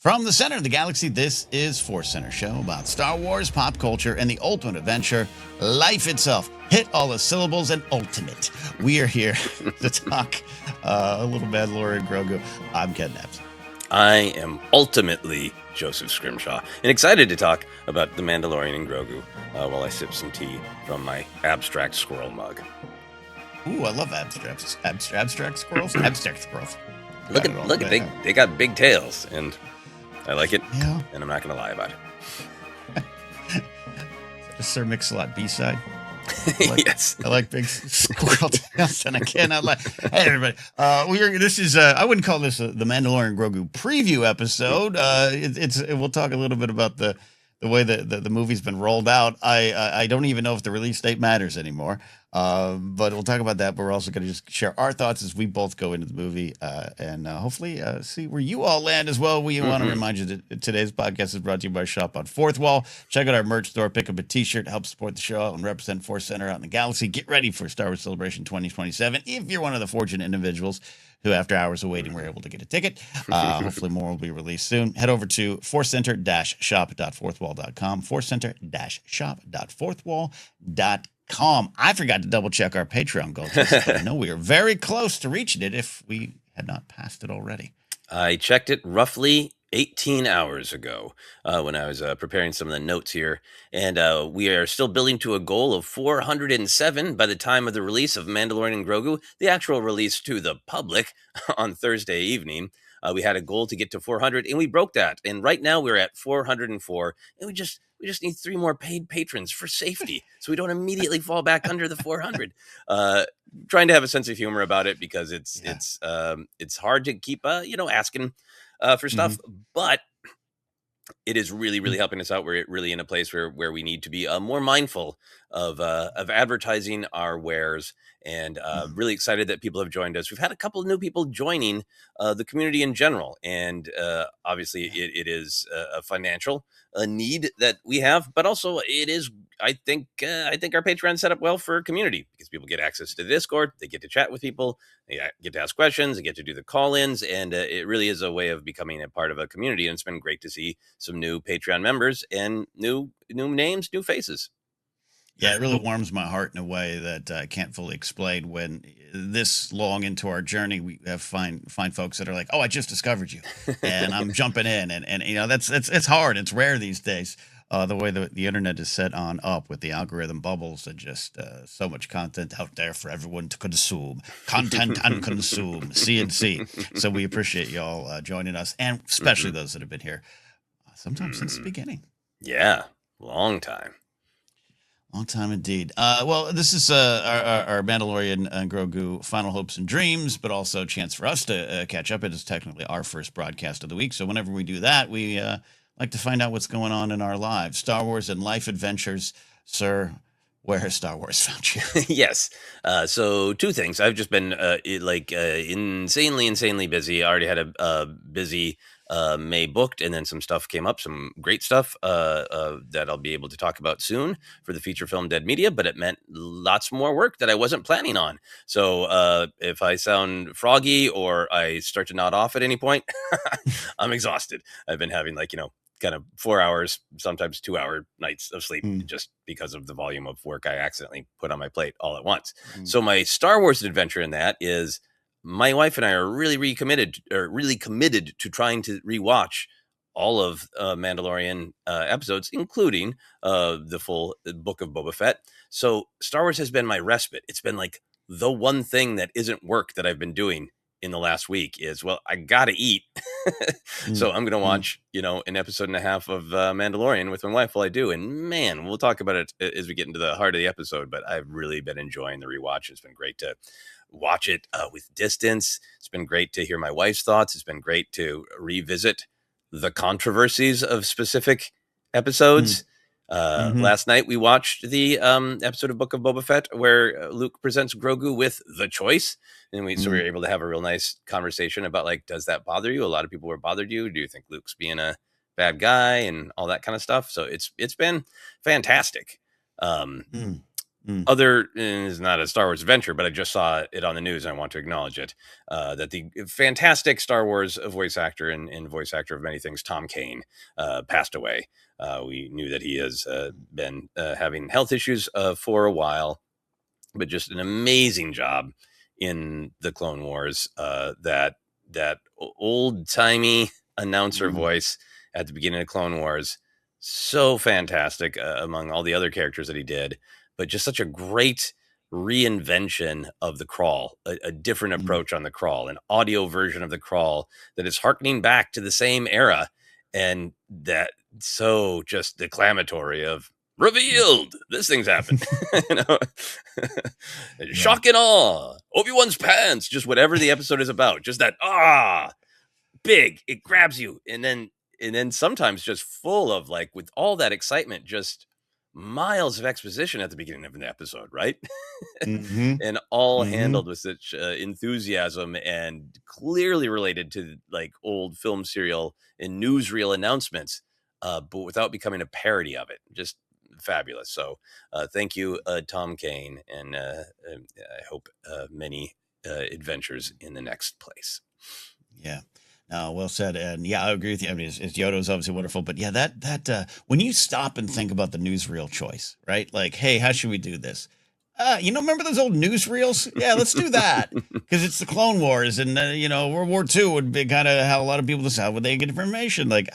From the center of the galaxy, this is ForceCenter, show about Star Wars, pop culture, and the ultimate adventure, life itself. Hit all the syllables and ultimate. We are here to talk a little Mandalorian and Grogu. I'm Ken Napzok. I am ultimately Joseph Scrimshaw, and excited to talk about The Mandalorian and Grogu while I sip some tea from my abstract squirrel mug. Ooh, I love abstract squirrels. Abstract squirrels. Look at they got big tails, and I like it, Yeah. and I'm not going to lie about it. The Sir Mix-a-Lot B-side. Yes. I like big squirrel tails, and I cannot lie. Hey, everybody. This is I wouldn't call this the Mandalorian Grogu preview episode. We'll talk a little bit about the way the movie's been rolled out. I don't even know if the release date matters anymore. But we'll talk about that. But we're also going to just share our thoughts as we both go into the movie and hopefully see where you all land as well. We want to remind you that today's podcast is brought to you by Shop on Fourth Wall. Check out our merch store. Pick up a t-shirt. Help support the show and represent ForceCenter out in the galaxy. Get ready for Star Wars Celebration 2027 if you're one of the fortunate individuals who, after hours of waiting, were able to get a ticket. Hopefully more will be released soon. Head over to forcecenter-shop.fourthwall.com, forcecenter-shop.fourthwall.com. I forgot to double check our Patreon goals. I know we are very close to reaching it if we had not passed it already. I checked it roughly 18 hours ago when I was preparing some of the notes here, and we are still building to a goal of 407 by the time of the release of Mandalorian and Grogu, the actual release to the public on Thursday evening. We had a goal to get to 400, and we broke that. And right now we're at 404, and we just need 3 more paid patrons for safety, so we don't immediately fall back under the 400. Trying to have a sense of humor about it because it's hard to keep asking for stuff, but it is really helping us out. We're really in a place where we need to be more mindful of advertising our wares, and really excited that people have joined us. We've had a couple of new people joining the community in general, and obviously it is a financial need that we have, but also it is, I think our Patreon set up well for community because people get access to the Discord, they get to chat with people, they get to ask questions, they get to do the call-ins, and it really is a way of becoming a part of a community. And it's been great to see some new Patreon members and new names, new faces. Yeah, it really warms my heart in a way that I can't fully explain. When this long into our journey, we have find folks that are like, "Oh, I just discovered you," and I'm jumping in, and it's hard. It's rare these days. The way the internet is set on up with the algorithm bubbles and just so much content out there for everyone to consume. Content and consume. C&C. So we appreciate y'all joining us, and especially those that have been here sometimes since the beginning. Yeah, long time. Long time indeed. Well, this is our Mandalorian and Grogu Final Hopes and Dreams, but also a chance for us to catch up. It is technically our first broadcast of the week. So whenever we do that, we like to find out what's going on in our lives. Star Wars and life adventures. Sir, where has Star Wars found you? Yes. So 2 things. I've just been insanely busy. I already had a busy May booked, and then some stuff came up, some great stuff that I'll be able to talk about soon for the feature film Dead Media, but it meant lots more work that I wasn't planning on. So if I sound froggy or I start to nod off at any point, I'm exhausted. I've been having kind of 4 hours, sometimes 2-hour nights of sleep just because of the volume of work I accidentally put on my plate all at once. So my Star Wars adventure in that is my wife and I are really committed to trying to rewatch all of Mandalorian episodes, including the full Book of Boba Fett. So Star Wars has been my respite. It's been like the one thing that isn't work that I've been doing in the last week is, well, I gotta eat. So I'm gonna watch an episode and a half of Mandalorian with my wife while I do, and man, we'll talk about it as we get into the heart of the episode, but I've really been enjoying the rewatch. It's been great to watch it with distance. It's been great to hear my wife's thoughts. It's been great to revisit the controversies of specific episodes. Last night we watched the episode of Book of Boba Fett where Luke presents Grogu with the choice, and we were able to have a real nice conversation about does that bother you? A lot of people were bothered you. Do you think Luke's being a bad guy and all that kind of stuff? So it's been fantastic. other is not a Star Wars adventure, but I just saw it on the news and I want to acknowledge it, that the fantastic Star Wars voice actor and voice actor of many things, Tom Kane, passed away. We knew that he has been having health issues for a while, but just an amazing job in the Clone Wars. That old timey announcer voice at the beginning of Clone Wars, so fantastic among all the other characters that he did, but just such a great reinvention of the crawl, a different approach on the crawl, an audio version of the crawl that is harkening back to the same era, and that so just declamatory of revealed, this thing's happened. You know, shock and awe, Obi-Wan's pants, just whatever the episode is about, just that big, it grabs you, and then sometimes just full of, like, with all that excitement, just miles of exposition at the beginning of an episode, right? And all handled with such enthusiasm and clearly related to like old film serial and newsreel announcements, but without becoming a parody of it. Just fabulous. So thank you, Tom Kane, and I hope many adventures in the next place. Yeah. Well said. And yeah, I agree with you. I mean, his Yoda is obviously wonderful, but yeah, that when you stop and think about the newsreel choice, right? Like, hey, how should we do this? Remember those old newsreels? Yeah, let's do that because it's the Clone Wars, and World War II would be kind of how a lot of people decide where they get information. Like,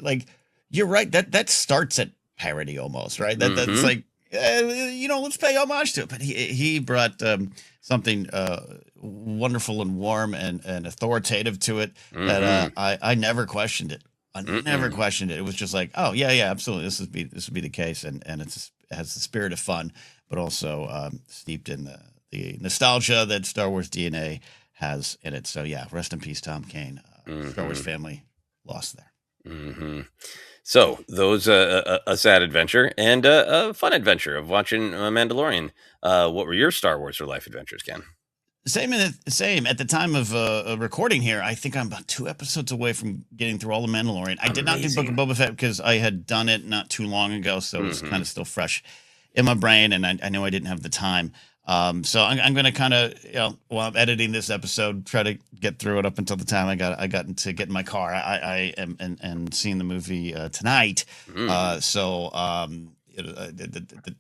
like you're right. That starts at parody almost, right? That's like, let's pay homage to it. But he brought something wonderful and warm and authoritative to it that I never questioned it. I never questioned it. It was just like, oh yeah, absolutely. This would be the case, and it has the spirit of fun, but also steeped in the nostalgia that Star Wars DNA has in it. So yeah, rest in peace, Tom Kane. Star Wars family lost there. So those a sad adventure and a fun adventure of watching Mandalorian. What were your Star Wars or life adventures, Ken? Same at the time of recording here. I think I'm about 2 episodes away from getting through all the Mandalorian. I did not do Book of Boba Fett because I had done it not too long ago, so it was kind of still fresh in my brain, and I know I didn't have the time. So I'm going to kind of, while I'm editing this episode, try to get through it up until the time I got to get in my car. I am and seeing the movie tonight.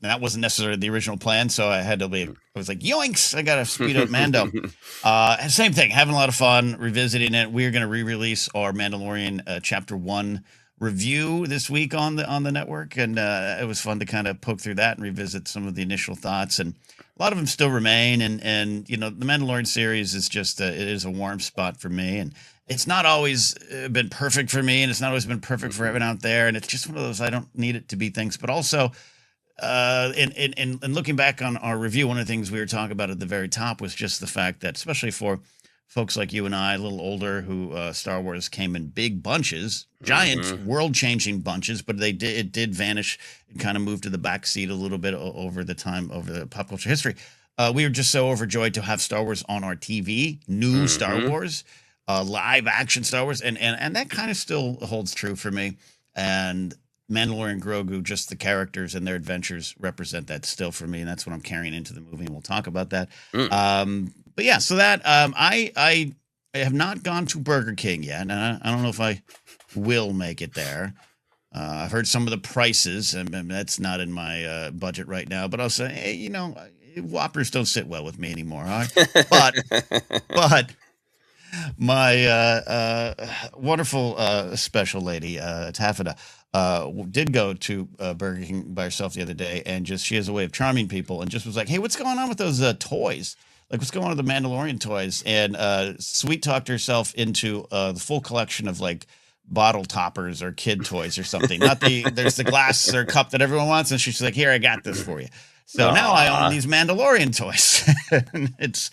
That wasn't necessarily the original plan, so I had to be. I was like, yoinks! I got to speed up Mando. Same thing, having a lot of fun revisiting it. We're going to re-release our Mandalorian Chapter 1 review this week on the network, and it was fun to kind of poke through that and revisit some of the initial thoughts, and a lot of them still remain. And the Mandalorian series is just it is a warm spot for me, and it's not always been perfect for me, and it's not always been perfect for everyone out there, and it's just one of those I don't need it to be things. But also, in looking back on our review, one of the things we were talking about at the very top was just the fact that, especially for folks like you and I, a little older, who Star Wars came in big bunches, giant, world-changing bunches, but it did vanish and kind of move to the back seat a little bit over the pop culture history. We were just so overjoyed to have Star Wars on our TV, new Star Wars, live action Star Wars, and that kind of still holds true for me. And Mandalorian and Grogu, just the characters and their adventures represent that still for me, and that's what I'm carrying into the movie, and we'll talk about that. But yeah, so that I have not gone to Burger King yet, and I don't know if I will make it there. I've heard some of the prices, and that's not in my budget right now. But I'll say, hey, Whoppers don't sit well with me anymore. All right? But my wonderful special lady, Taffeta, did go to Burger King by herself the other day, and she has a way of charming people, and just was like, hey, what's going on with those toys? Like, what's going on with the Mandalorian toys? And sweet talked herself into the full collection of like bottle toppers or kid toys or something. There's the glass or cup that everyone wants, and she's like, here, I got this for you. So now I own these Mandalorian toys. It's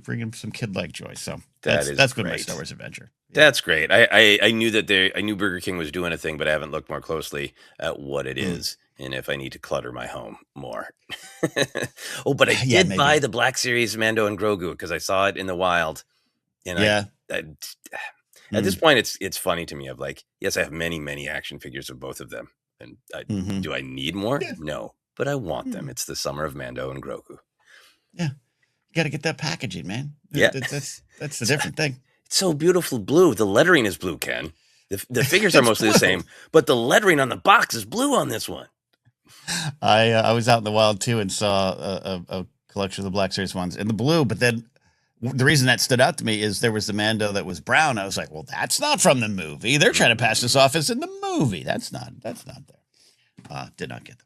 bringing some kid-like joy. So that's been my Star Wars adventure. Yeah. That's great. I knew I knew Burger King was doing a thing, but I haven't looked more closely at what it is and if I need to clutter my home more. But I did buy the Black Series Mando and Grogu because I saw it in the wild. And at this point, it's funny to me. Yes, I have many, many action figures of both of them. And do I need more? No. but I want them. It's the summer of Mando and Grogu. Yeah. You got to get that packaging, man. Yeah. That's a different thing. It's so beautiful blue. The lettering is blue, Ken. The figures are mostly the same, but the lettering on the box is blue on this one. I was out in the wild too and saw a collection of the Black Series ones in the blue, but then the reason that stood out to me is there was the Mando that was brown. I was like, well, that's not from the movie. They're trying to pass this off as in the movie. That's not there. Did not get them.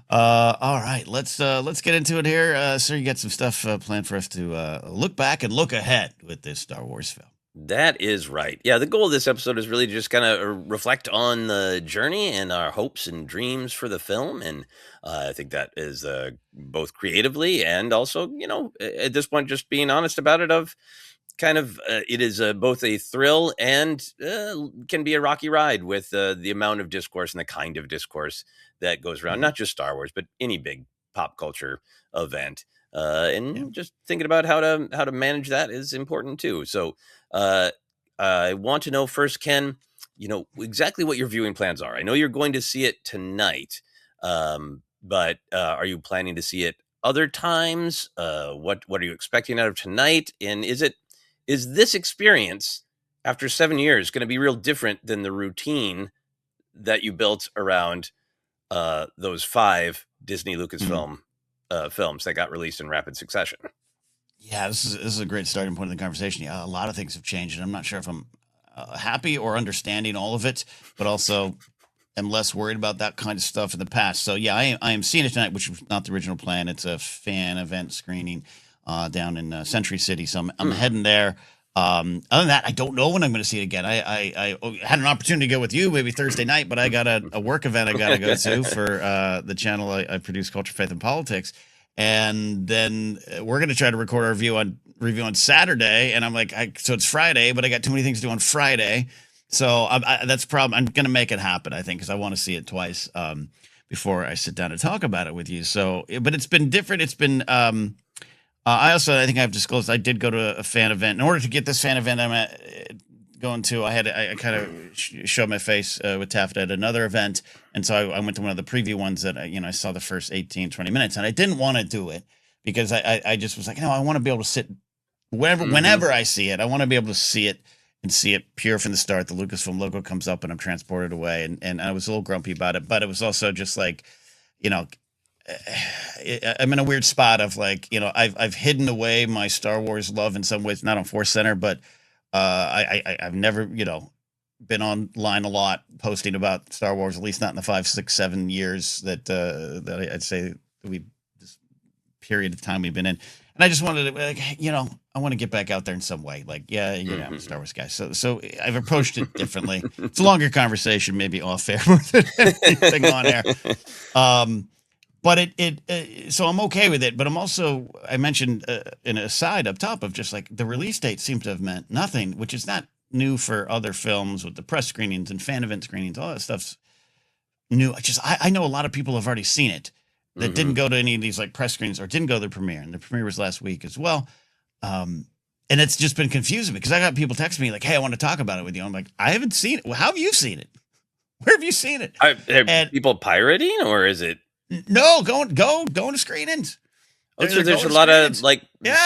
All right, let's get into it here. Sir, you got some stuff planned for us to look back and look ahead with this Star Wars film. That is right. Yeah, the goal of this episode is really just kind of reflect on the journey and our hopes and dreams for the film. And I think that is both creatively and also, at this point, just being honest about it of kind of it is both a thrill and can be a rocky ride with the amount of discourse and the kind of discourse that goes around, not just Star Wars, but any big pop culture event. Just thinking about how to manage that is important too. So I want to know first, Ken, exactly what your viewing plans are. I know you're going to see it tonight, but are you planning to see it other times? What are you expecting out of tonight? And is this experience after 7 years going to be real different than the routine that you built around those 5 Disney Lucasfilm films that got released in rapid succession? Yeah, this is a great starting point of the conversation. Yeah, a lot of things have changed, and I'm not sure if I'm happy or understanding all of it, but also am less worried about that kind of stuff in the past. So yeah, I am seeing it tonight, which was not the original plan. It's a fan event screening down in Century City, so I'm heading there. Other than that, I don't know when I'm going to see it again. I had an opportunity to go with you maybe Thursday night, but I got a work event I got to go to for the channel I produce, Culture, Faith, and Politics. And then we're going to try to record our review on Saturday. And I'm like, so it's Friday, but I got too many things to do on Friday. So that's a problem. I'm going to make it happen, I think, because I want to see it twice before I sit down and talk about it with you. So, but it's been different. It's been, I think I've disclosed I did go to a fan event. In order to get this fan event I'm going to, I kind of showed my face with Taft at another event. And so I went to one of the preview ones that, I saw the first 18, 20 minutes. And I didn't want to do it because I just was like, I want to be able to sit whenever I see it. I want to be able to see it and see it pure from the start. The Lucasfilm logo comes up and I'm transported away. And I was a little grumpy about it. But it was also just like, I'm in a weird spot of like, I've hidden away my Star Wars love in some ways, not on ForceCenter, but I've never, been online a lot posting about Star Wars, at least not in the 5, 6, 7 years that I'd say this period of time we've been in. And I just wanted to, I want to get back out there in some way. Like, I'm a Star Wars guy. So I've approached it differently. It's a longer conversation, maybe off air more than anything on air. But so I'm okay with it. But I'm also, I mentioned in a side up top of just like the release date seems to have meant nothing, which is not new for other films with the press screenings and fan event screenings. All that stuff's new. I know a lot of people have already seen it that didn't go to any of these like press screenings or didn't go to the premiere. And the premiere was last week as well. And it's just been confusing because I got people texting me like, hey, I want to talk about it with you. I'm like, I haven't seen it. Well, how have you seen it? Where have you seen it? Are people pirating or is it? No, going to screenings. So there's a lot of like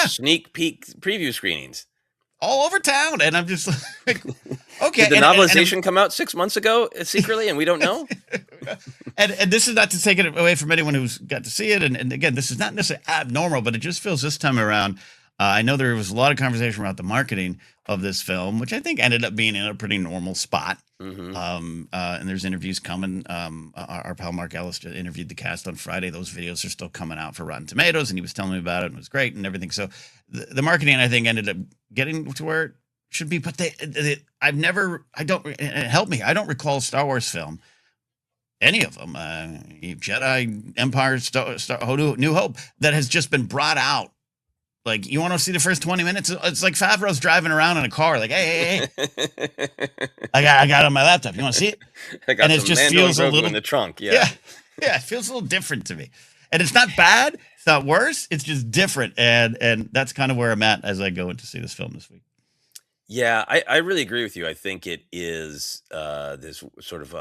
sneak peek preview screenings all over town, and I'm just like, okay. Did the novelization come out 6 months ago secretly, and we don't know? and this is not to take it away from anyone who's got to see it. And again, this is not necessarily abnormal, but it just feels this time around. I know there was a lot of conversation about the marketing of this film, which I think ended up being in a pretty normal spot. And there's interviews coming. Our pal Mark Ellis interviewed the cast on Friday. Those videos are still coming out for Rotten Tomatoes, and he was telling me about it, and it was great and everything. So the marketing, I think, ended up getting to where it should be. But help me. I don't recall a Star Wars film, any of them, Jedi, Empire, New Hope, that has just been brought out. Like, you want to see the first 20 minutes? It's like Favreau's driving around in a car, like, hey. I got it on my laptop. You want to see it? And it just feels a little in the trunk. Yeah, it feels a little different to me. And it's not bad. It's not worse. It's just different. And that's kind of where I'm at as I go in to see this film this week. Yeah, I really agree with you. I think it is this sort of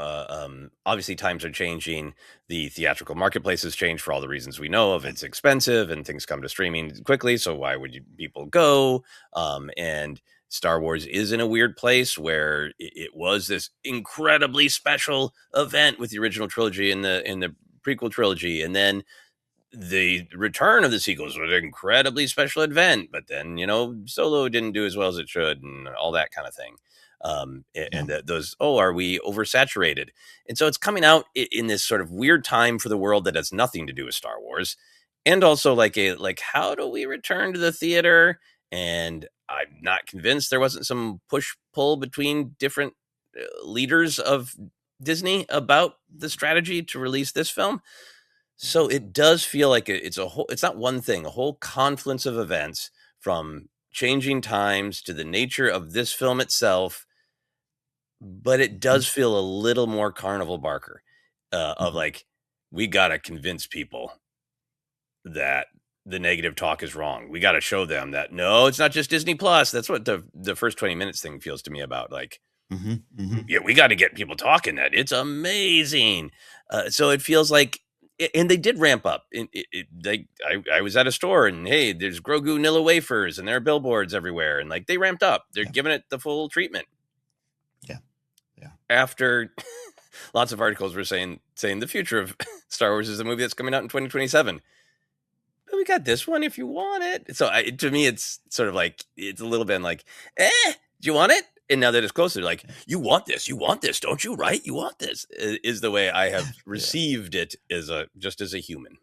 obviously times are changing. The theatrical marketplace has changed for all the reasons we know of. Yeah. It's expensive and things come to streaming quickly. So why would people go? And Star Wars is in a weird place where it was this incredibly special event with the original trilogy and the prequel trilogy, and then the return of the sequels was an incredibly special event, but then Solo didn't do as well as it should, and all that kind of thing. Yeah. And those, are we oversaturated? And so it's coming out in this sort of weird time for the world that has nothing to do with Star Wars, and also like how do we return to the theater? And I'm not convinced there wasn't some push pull between different leaders of Disney about the strategy to release this film. So it does feel like it's a whole, it's not one thing, a whole confluence of events from changing times to the nature of this film itself. But it Mhm. does feel a little more Carnival Barker, of Mhm. like, we got to convince people that the negative talk is wrong. We got to show them that no, it's not just Disney Plus. That's what the first 20 minutes thing feels to me about. Like, Mhm. Mhm. yeah, we got to get people talking that it's amazing. So it feels like, and they did ramp up. I was at a store and hey, there's Grogu Nilla wafers and there are billboards everywhere, and like they ramped up. They're Yeah. giving it the full treatment. Yeah. Yeah. After lots of articles were saying the future of Star Wars is a movie that's coming out in 2027. But we got this one if you want it. So to me, it's sort of like it's a little bit like, do you want it? And now that it's closer, like you want this, don't you? Right? You want this is the way I have Yeah. received it as a human.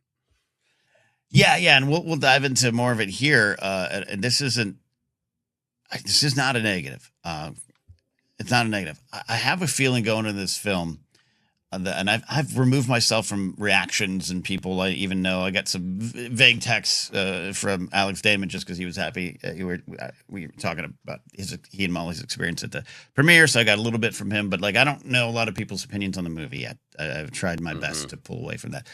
Yeah. Yeah. And we'll dive into more of it here. And this is not a negative. It's not a negative. I have a feeling going into this film, and I've removed myself from reactions and people I even know. I got some vague texts from Alex Damon just because he was happy. We were talking about he and Molly's experience at the premiere, so I got a little bit from him. But like, I don't know a lot of people's opinions on the movie yet. I've tried my best to pull away from that,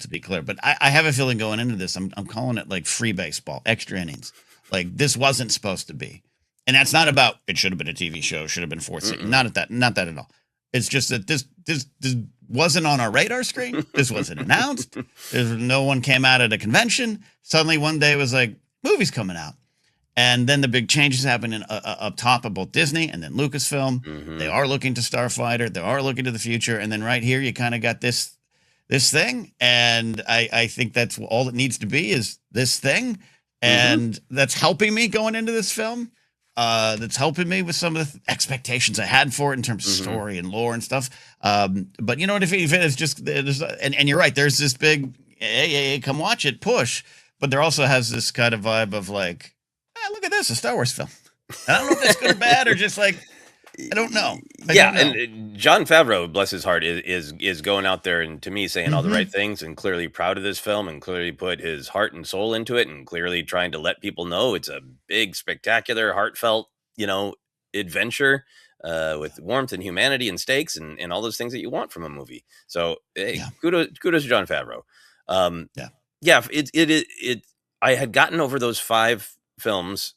to be clear. But I have a feeling going into this, I'm calling it like free baseball, extra innings. Like this wasn't supposed to be, and that's not about it. Should have been a TV show. Should have been forced. Not that at all. It's just that this wasn't on our radar screen. This wasn't announced. No one came out at a convention. Suddenly one day it was like, movies coming out. And then the big changes happen up top of both Disney and then Lucasfilm. They are looking to Starfighter. They are looking to the future. And then right here, you kind of got this thing. And I think that's all it needs to be is this thing. And that's helping me going into this film. That's helping me with some of the expectations I had for it in terms of story and lore and stuff. But you know what? If it's just, and you're right, there's this big, hey, come watch it, push. But there also has this kind of vibe of like, look at this, a Star Wars film. I don't know if that's good or bad or just like, I don't know. I Yeah, don't know. and Jon Favreau, bless his heart, is going out there and to me saying all the right things and clearly proud of this film and clearly put his heart and soul into it and clearly trying to let people know it's a big, spectacular, heartfelt, adventure with warmth and humanity and stakes and all those things that you want from a movie. So hey, Yeah. kudos to Jon Favreau. Yeah. Yeah, it. I had gotten over those 5 films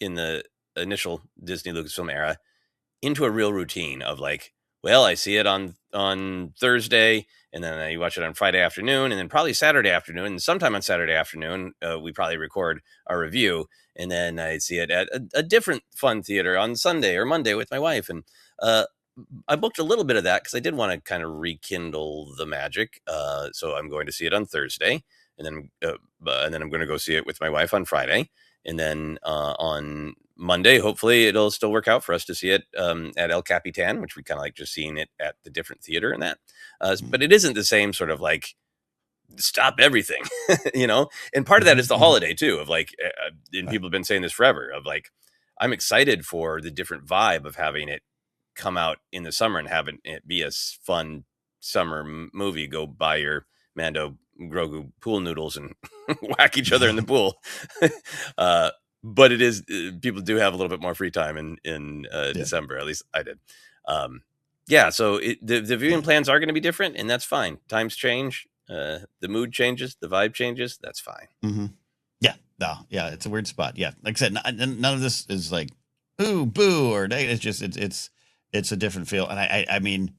in the initial Disney Lucasfilm era into a real routine of like, well, I see it on Thursday, and then I watch it on Friday afternoon, and then probably Saturday afternoon, and sometime on Saturday afternoon, we probably record our review, and then I see it at a different fun theater on Sunday or Monday with my wife, and I booked a little bit of that because I did want to kind of rekindle the magic. So I'm going to see it on Thursday, and then I'm going to go see it with my wife on Friday, and then on Monday, hopefully it'll still work out for us to see it at El Capitan, which we kind of like just seeing it at the different theater and that. But it isn't the same sort of like stop everything, And part of that is the holiday too, of like, and people have been saying this forever, of like, I'm excited for the different vibe of having it come out in the summer and having it be a fun summer movie. Go buy your Mando Grogu pool noodles and whack each other in the pool. But it is people do have a little bit more free time in December. At least I did. Yeah, so the viewing plans are going to be different, and that's fine. Times change, the mood changes, the vibe changes. That's fine. Yeah, no, yeah, it's a weird spot. Yeah, like I said, none of this is like ooh, boo, or it's just it's a different feel. And I mean,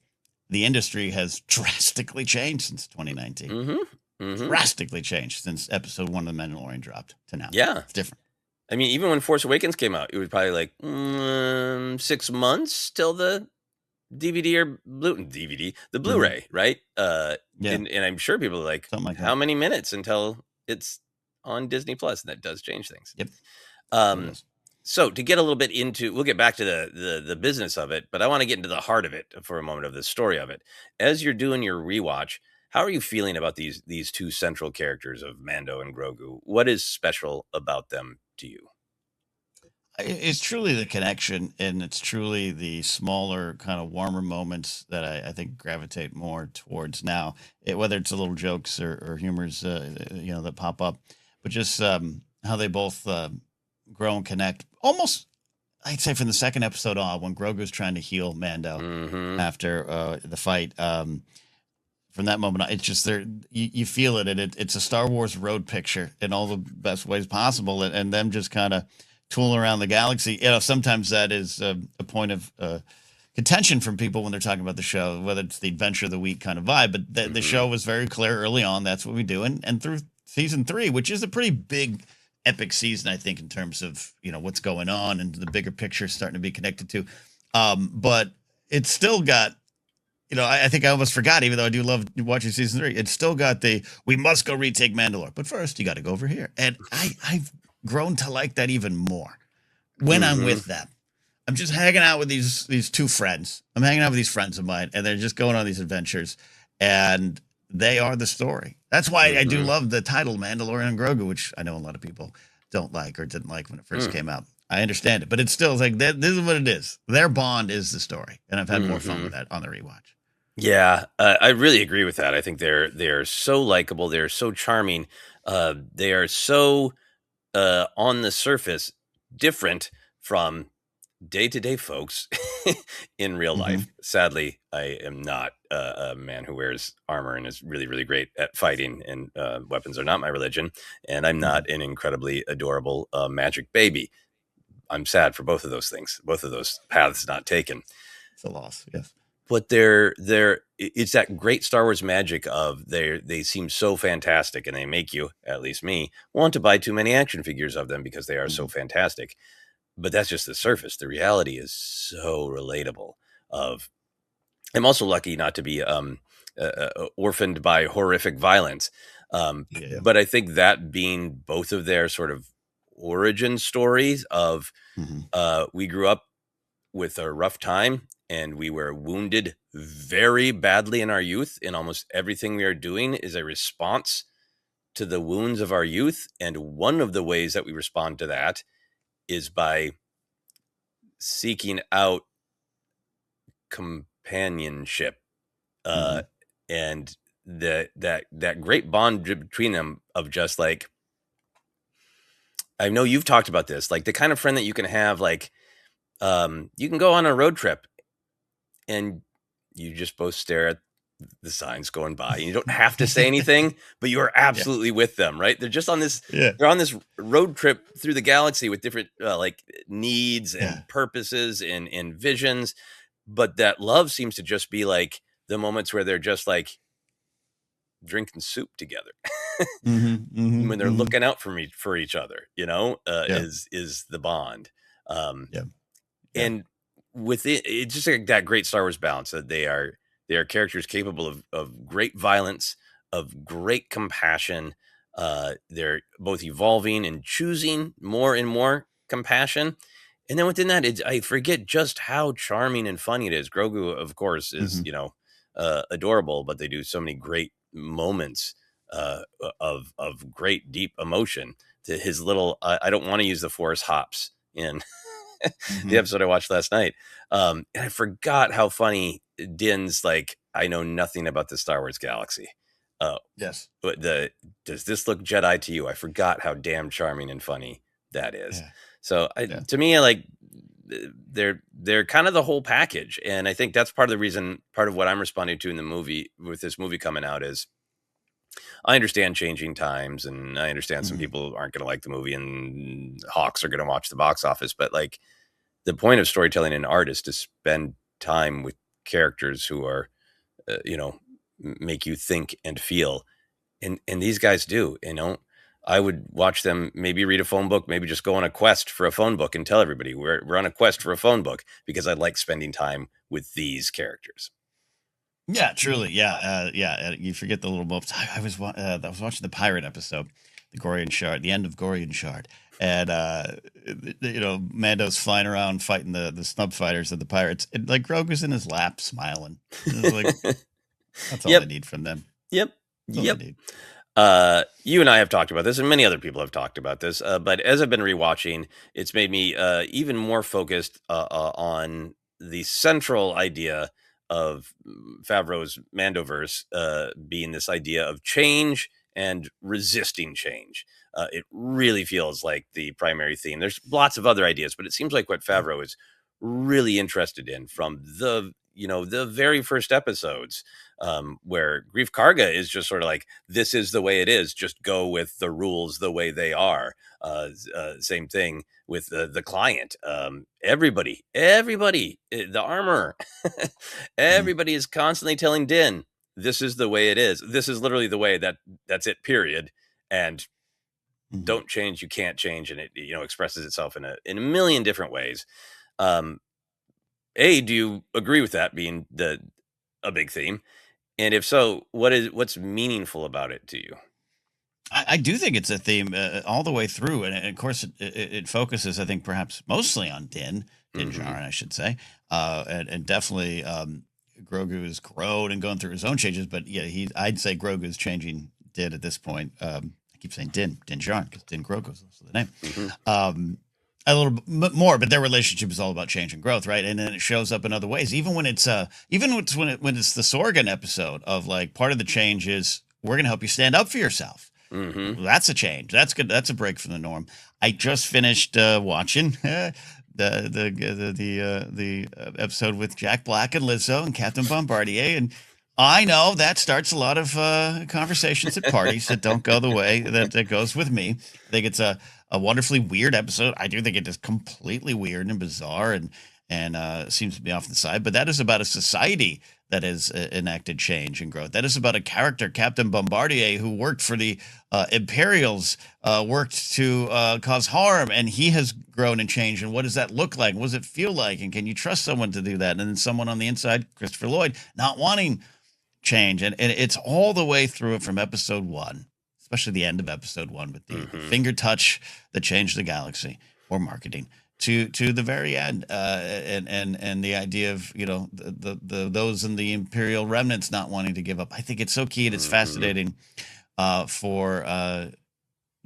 the industry has drastically changed since 2019. Drastically changed since episode 1 of The Mandalorian dropped to now. Yeah. It's different. I mean, even when Force Awakens came out, it was probably like 6 months till the DVD or the Blu-ray, right? Yeah, And I'm sure people are like, something like how that. many minutes until it's on Disney Plus? And that does change things. Yep. Um, so to get a little bit into, we'll get back to the business of it, but I want to get into the heart of it for a moment, of the story of it. As you're doing your rewatch, how are you feeling about these two central characters of Mando and Grogu? What is special about them to you? It's truly the connection, and it's truly the smaller, kind of warmer moments that I think gravitate more towards now. Whether it's the little jokes or humors, that pop up, but just how they both grow and connect. Almost, I'd say, from the second episode on, when Grogu's trying to heal Mando after the fight. From that moment on, it's just there. You feel it, and it's a Star Wars road picture in all the best ways possible, and them just kind of tooling around the galaxy. Sometimes that is a point of contention from people when they're talking about the show, whether it's the adventure of the week kind of vibe. But the show was very clear early on. That's what we do, and through season 3, which is a pretty big, epic season, I think, in terms of what's going on and the bigger picture starting to be connected to. But it's still got. I think I almost forgot, even though I do love watching season 3. It's still got we must go retake Mandalore, but first you got to go over here, and I've grown to like that even more when I'm with them. I'm just hanging out with these two friends. I'm hanging out with these friends of mine, and they're just going on these adventures, and they are the story. That's why I do love the title Mandalorian and Grogu, which I know a lot of people don't like or didn't like when it first came out. I understand it, but it's still like this is what it is. Their bond is the story, and I've had more fun with that on the rewatch. Yeah, I really agree with that. I think they're so likable. They're so charming. They are so on the surface different from day-to-day folks in real life. Sadly, I am not a man who wears armor and is really, really great at fighting, and weapons are not my religion. And I'm not an incredibly adorable magic baby. I'm sad for both of those things, both of those paths not taken. It's a loss, yes. But it's that great Star Wars magic of they seem so fantastic, and they make you, at least me, want to buy too many action figures of them because they are so fantastic. But that's just the surface. The reality is so relatable. I'm also lucky not to be orphaned by horrific violence. But I think that being both of their sort of origin stories of we grew up with a rough time, and we were wounded very badly in our youth, and almost everything we are doing is a response to the wounds of our youth. And one of the ways that we respond to that is by seeking out companionship, and that great bond between them of just like, I know you've talked about this, like the kind of friend that you can have, like you can go on a road trip and you just both stare at the signs going by, and you don't have to say anything, but you are absolutely with them, right? They're just on this, they're on this road trip through the galaxy with different like needs and purposes and visions. But that love seems to just be like the moments where they're just like drinking soup together when they're looking out for each other, is the bond. And with it's just like that great Star Wars balance that they are characters capable of great violence, of great compassion. They're both evolving and choosing more and more compassion. And then within that, I forget just how charming and funny it is. Grogu, of course, is, adorable, but they do so many great moments of great deep emotion. To his little, I don't want to use the Force hops in the episode I watched last night. And I forgot how funny Din's like, I know nothing about the Star Wars galaxy. Yes. But does this look Jedi to you? I forgot how damn charming and funny that is. Yeah. So to me, like they're kind of the whole package. And I think that's part of the reason, part of what I'm responding to in the movie, with this movie coming out, is I understand changing times, and I understand some people aren't going to like the movie, and hawks are going to watch the box office, but like the point of storytelling and art is to spend time with characters who are, make you think and feel. And these guys do, I would watch them maybe read a phone book, maybe just go on a quest for a phone book and tell everybody we're on a quest for a phone book, because I like spending time with these characters. Yeah, truly. Yeah. You forget the little moments. I was watching the pirate episode, the Gorian Shard, the end of Gorian Shard. And, Mando's flying around fighting the snub fighters of the pirates. And like Grogu's in his lap smiling. Like, that's all Yep. I need from them. Yep. That's all I need. You and I have talked about this, and many other people have talked about this. But as I've been rewatching, it's made me even more focused on the central idea of Favreau's Mandoverse being this idea of change and resisting change. It really feels like the primary theme. There's lots of other ideas, but it seems like what Favreau is really interested in from the very first episodes, where Grief Karga is just sort of like, this is the way it is, just go with the rules the way they are. Same thing with the client. Everybody, the armor, everybody is constantly telling Din, this is the way it is. This is literally the way that's it, period. And don't change, you can't change. And it, expresses itself in a million different ways. Do you agree with that being a big theme? And if so, what's meaningful about it to you? I do think it's a theme all the way through, and of course it focuses, I think, perhaps mostly on Din Djarin, I should say, and definitely Grogu has grown and gone through his own changes. But yeah, I'd say Grogu is changing Din at this point. I keep saying Din Djarin because Din Grogu is also the name. A little bit more, but their relationship is all about change and growth, right? And then it shows up in other ways. Even when it's when it's the Sorgan episode of like, part of the change is we're going to help you stand up for yourself. That's a change. That's good. That's a break from the norm. I just finished watching the episode with Jack Black and Lizzo and Captain Bombardier, and I know that starts a lot of conversations at parties that don't go the way that goes with me. I think it's a wonderfully weird episode. I do think it is completely weird and bizarre and seems to be off the side. But that is about a society that has enacted change and growth. That is about a character, Captain Bombardier, who worked for the Imperials, worked to cause harm, and he has grown and changed. And what does that look like? What does it feel like? And can you trust someone to do that? And then someone on the inside, Christopher Lloyd, not wanting change. And it's all the way through it from episode 1, especially the end of episode 1 with the finger touch that changed the galaxy, or marketing, to the very end, and the idea of the those in the Imperial remnants not wanting to give up. I think it's so key, and it's fascinating for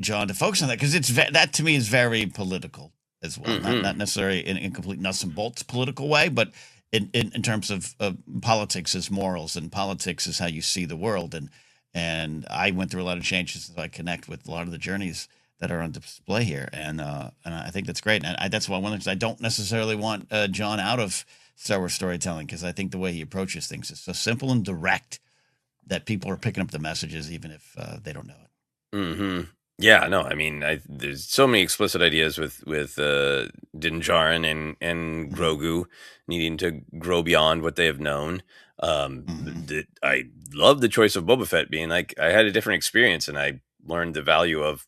John to focus on that, because that to me is very political as well, not necessarily in complete nuts and bolts political way, but in terms of politics as morals, and politics is how you see the world. And I went through a lot of changes, so I connect with a lot of the journeys that are on display here, and I think that's great. And that's why one of the things I don't necessarily want John out of Star Wars storytelling, because I think the way he approaches things is so simple and direct that people are picking up the messages, even if they don't know it. Yeah, no, I mean, there's so many explicit ideas with Din Djarin and Grogu needing to grow beyond what they have known. I love the choice of Boba Fett being like, I had a different experience and I learned the value of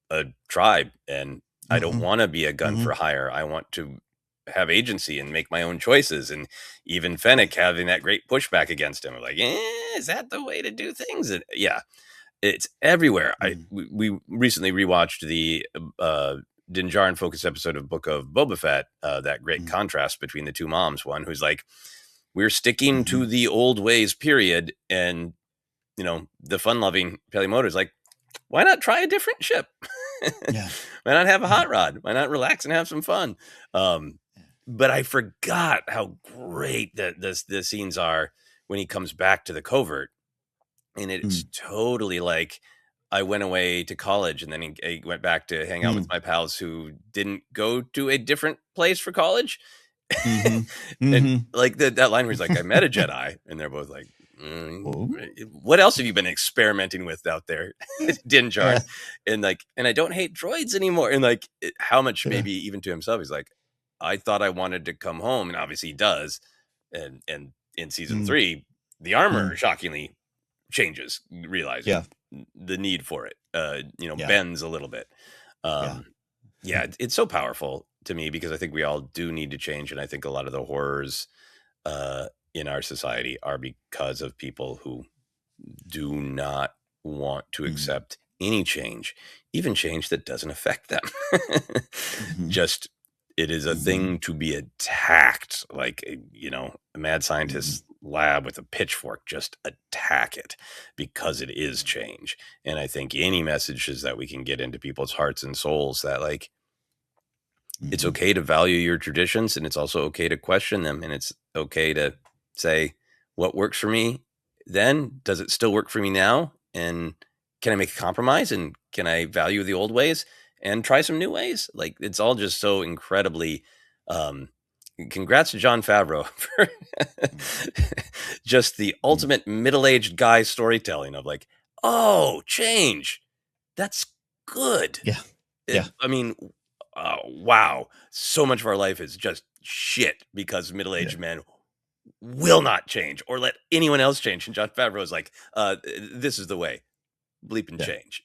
a tribe, and I don't want to be a gun for hire. I want to have agency and make my own choices. And even Fennec having that great pushback against him, like, is that the way to do things? And yeah, it's everywhere. We recently rewatched the Din Djarin focused episode of Book of Boba Fett. That great contrast between the two moms. One who's like, we're sticking to the old ways, period. And the fun-loving Peli Motors like, why not try a different ship? Why not have a hot rod? Why not relax and have some fun? But I forgot how great the scenes are when he comes back to the covert. And it's totally like, I went away to college and then I went back to hang out with my pals who didn't go to a different place for college. And like that line where he's like, I met a Jedi, and they're both like, what else have you been experimenting with out there, Din Djarin? And I don't hate droids anymore. And like, how much maybe even to himself, he's like, I thought I wanted to come home, and obviously he does. And in season Mm, 3, the armor mm, shockingly changes, realizing yeah, the need for it. yeah, Bends a little bit. yeah. Um, yeah, it's so powerful to me because I think we all do need to change, and I think a lot of the horrors uh, in our society are because of people who do not want to Mm, accept any change, even change that doesn't affect them. mhm, Just it is a mhm, thing to be attacked, like a mad mhm, scientist's lab with a pitchfork. Just attack it because it is change. And I think any messages that we can get into people's hearts and souls that like it's mhm, okay to value your traditions, and it's also okay to question them, and it's okay to say what works for me then, does it still work for me now, and can I make a compromise, and can I value the old ways and try some new ways? Like, it's all just so incredibly um congrats to John Favreau for mm, just the mm. ultimate middle-aged guy storytelling of like, oh, change, that's good. Yeah, yeah, I mean, wow. So much of our life is just shit because yeah, middle-aged men will not change or let anyone else change. And John Favreau is like, this is the way. Bleep and yeah. change.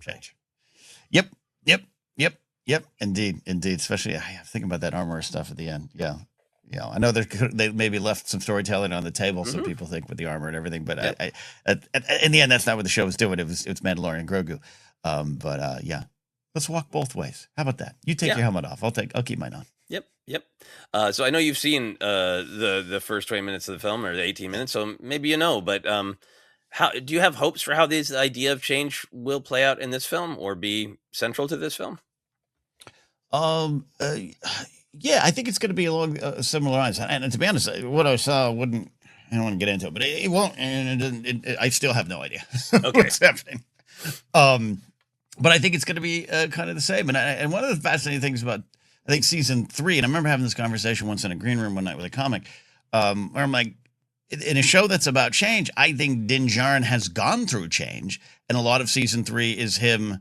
Change. Yep, yep, yep, yep. Indeed, indeed. Especially, I think about that armor stuff at the end. Yeah, yeah. I know they maybe left some storytelling on the table, so Hmm. people think with the armor and everything. But Yep. in the end, that's not what the show was doing. It's Mandalorian and Grogu. But yeah, let's walk both ways. How about that? You take Yeah. your helmet off. I'll keep mine on. Yep. Yep. So I know you've seen the first 20 minutes of the film or the 18 minutes, so maybe you know, but how do you have hopes for how this idea of change will play out in this film or be central to this film? Um, uh, yeah, I think it's going to be along similar lines. And to be honest, what I saw wouldn't. I don't want to get into it, but it won't. And it, doesn't- I still have no idea Okay. what's happening. Um, but I think it's going to be kind of the same. And one of the fascinating things about I think season 3, and I remember having this conversation once in a green room one night with a comic, where I'm like, in a show that's about change, I think Din Djarin has gone through change, and a lot of season 3 is him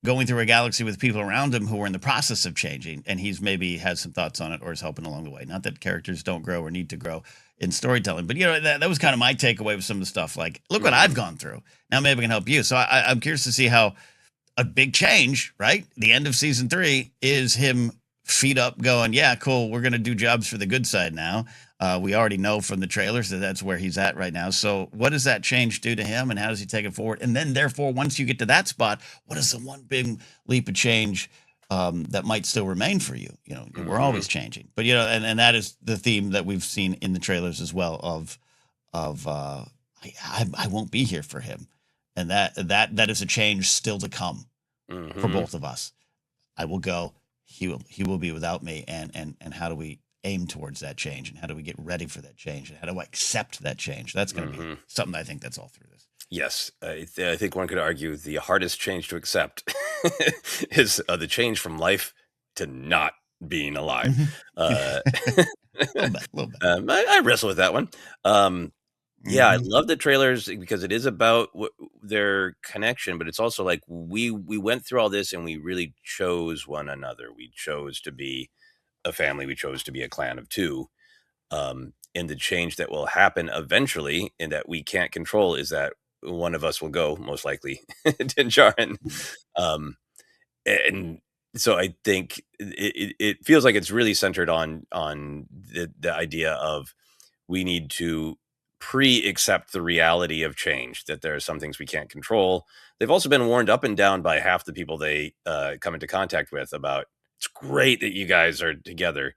going through a galaxy with people around him who are in the process of changing, and he's maybe has some thoughts on it or is helping along the way. Not that characters don't grow or need to grow in storytelling, but that was kind of my takeaway with some of the stuff. Like, look what I've Hmm. gone through. Now maybe I can help you. So I'm curious to see how a big change, right? The end of season 3 is him feet up going, yeah, cool. We're going to do jobs for the good side now. We already know from the trailers that that's where he's at right now. So what does that change do to him and how does he take it forward? And then therefore, once you get to that spot, what is the one big leap of change that might still remain for you? We're Hmm. always changing, but and that is the theme that we've seen in the trailers as well of I won't be here for him. And that is a change still to come for Hmm. both of us. I will go. He will be without me. And how do we aim towards that change? And how do we get ready for that change? And how do I accept that change? That's going to be Hmm. something I think that's all through this. Yes, I think one could argue the hardest change to accept is the change from life to not being alive. Mhm. Uh, A little bit, a little bit. I wrestle with that one. Yeah, I Hmm. love the trailers because it is about their connection, but it's also like we went through all this and we really chose one another. We chose to be a family. We chose to be a clan of two. And the change that will happen eventually and that we can't control is that one of us will go, most likely, Din Djarin. Um, and so I think it feels like it's really centered on the idea of we need to pre-accept the reality of change, that there are some things we can't control. They've also been warned up and down by half the people they come into contact with about it's great that you guys are together,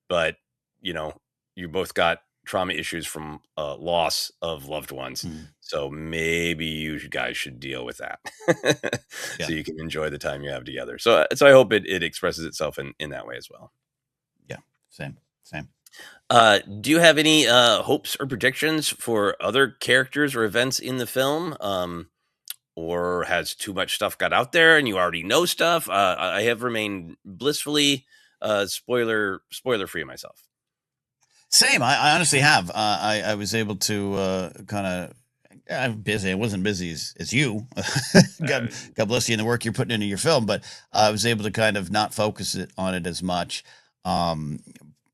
but you know you both got trauma issues from loss of loved ones, Mm. so maybe you guys should deal with that so Yeah, you can enjoy the time you have together. So I hope it expresses itself in that way as well. yeah. Same, same. Do you have any hopes or predictions for other characters or events in the film, or has too much stuff got out there and you already know stuff? I have remained blissfully spoiler free myself. Same. I honestly have. I was able to kind of. I'm busy. I wasn't busy as you. God, God bless you in the work you're putting into your film, but I was able to kind of not focus on it as much. um,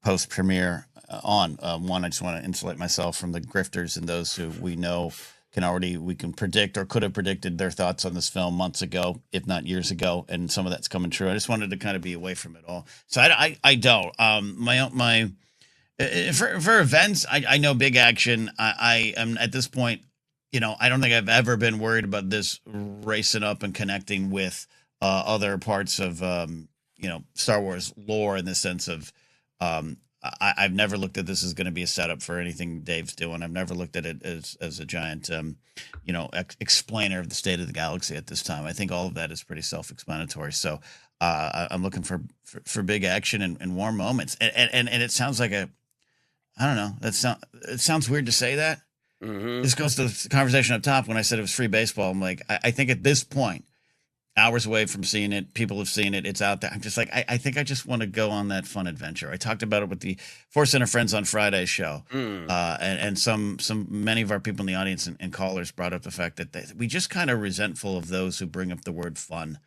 post premiere on. One, I just want to insulate myself from the grifters and those who we know we can predict or could have predicted their thoughts on this film months ago, if not years ago, and some of that's coming true. I just wanted to kind of be away from it all. So I don't. For events, I know big action. I am at this point, I don't think I've ever been worried about this racing up and connecting with other parts of Star Wars lore in the sense of I've never looked at this as going to be a setup for anything Dave's doing. I've never looked at it as a giant explainer of the state of the galaxy at this time. I think all of that is pretty self-explanatory. So I'm looking for big action and warm moments. And it sounds like I don't know. It sounds weird to say that. Mm-hmm. This goes to the conversation up top when I said it was free baseball. I'm like, I think at this point, hours away from seeing it, people have seen it, it's out there. I'm just like, I think I just want to go on that fun adventure. I talked about it with the ForceCenter friends on Friday's show. And many of our people in the audience and callers brought up the fact that we just kind of resentful of those who bring up the word fun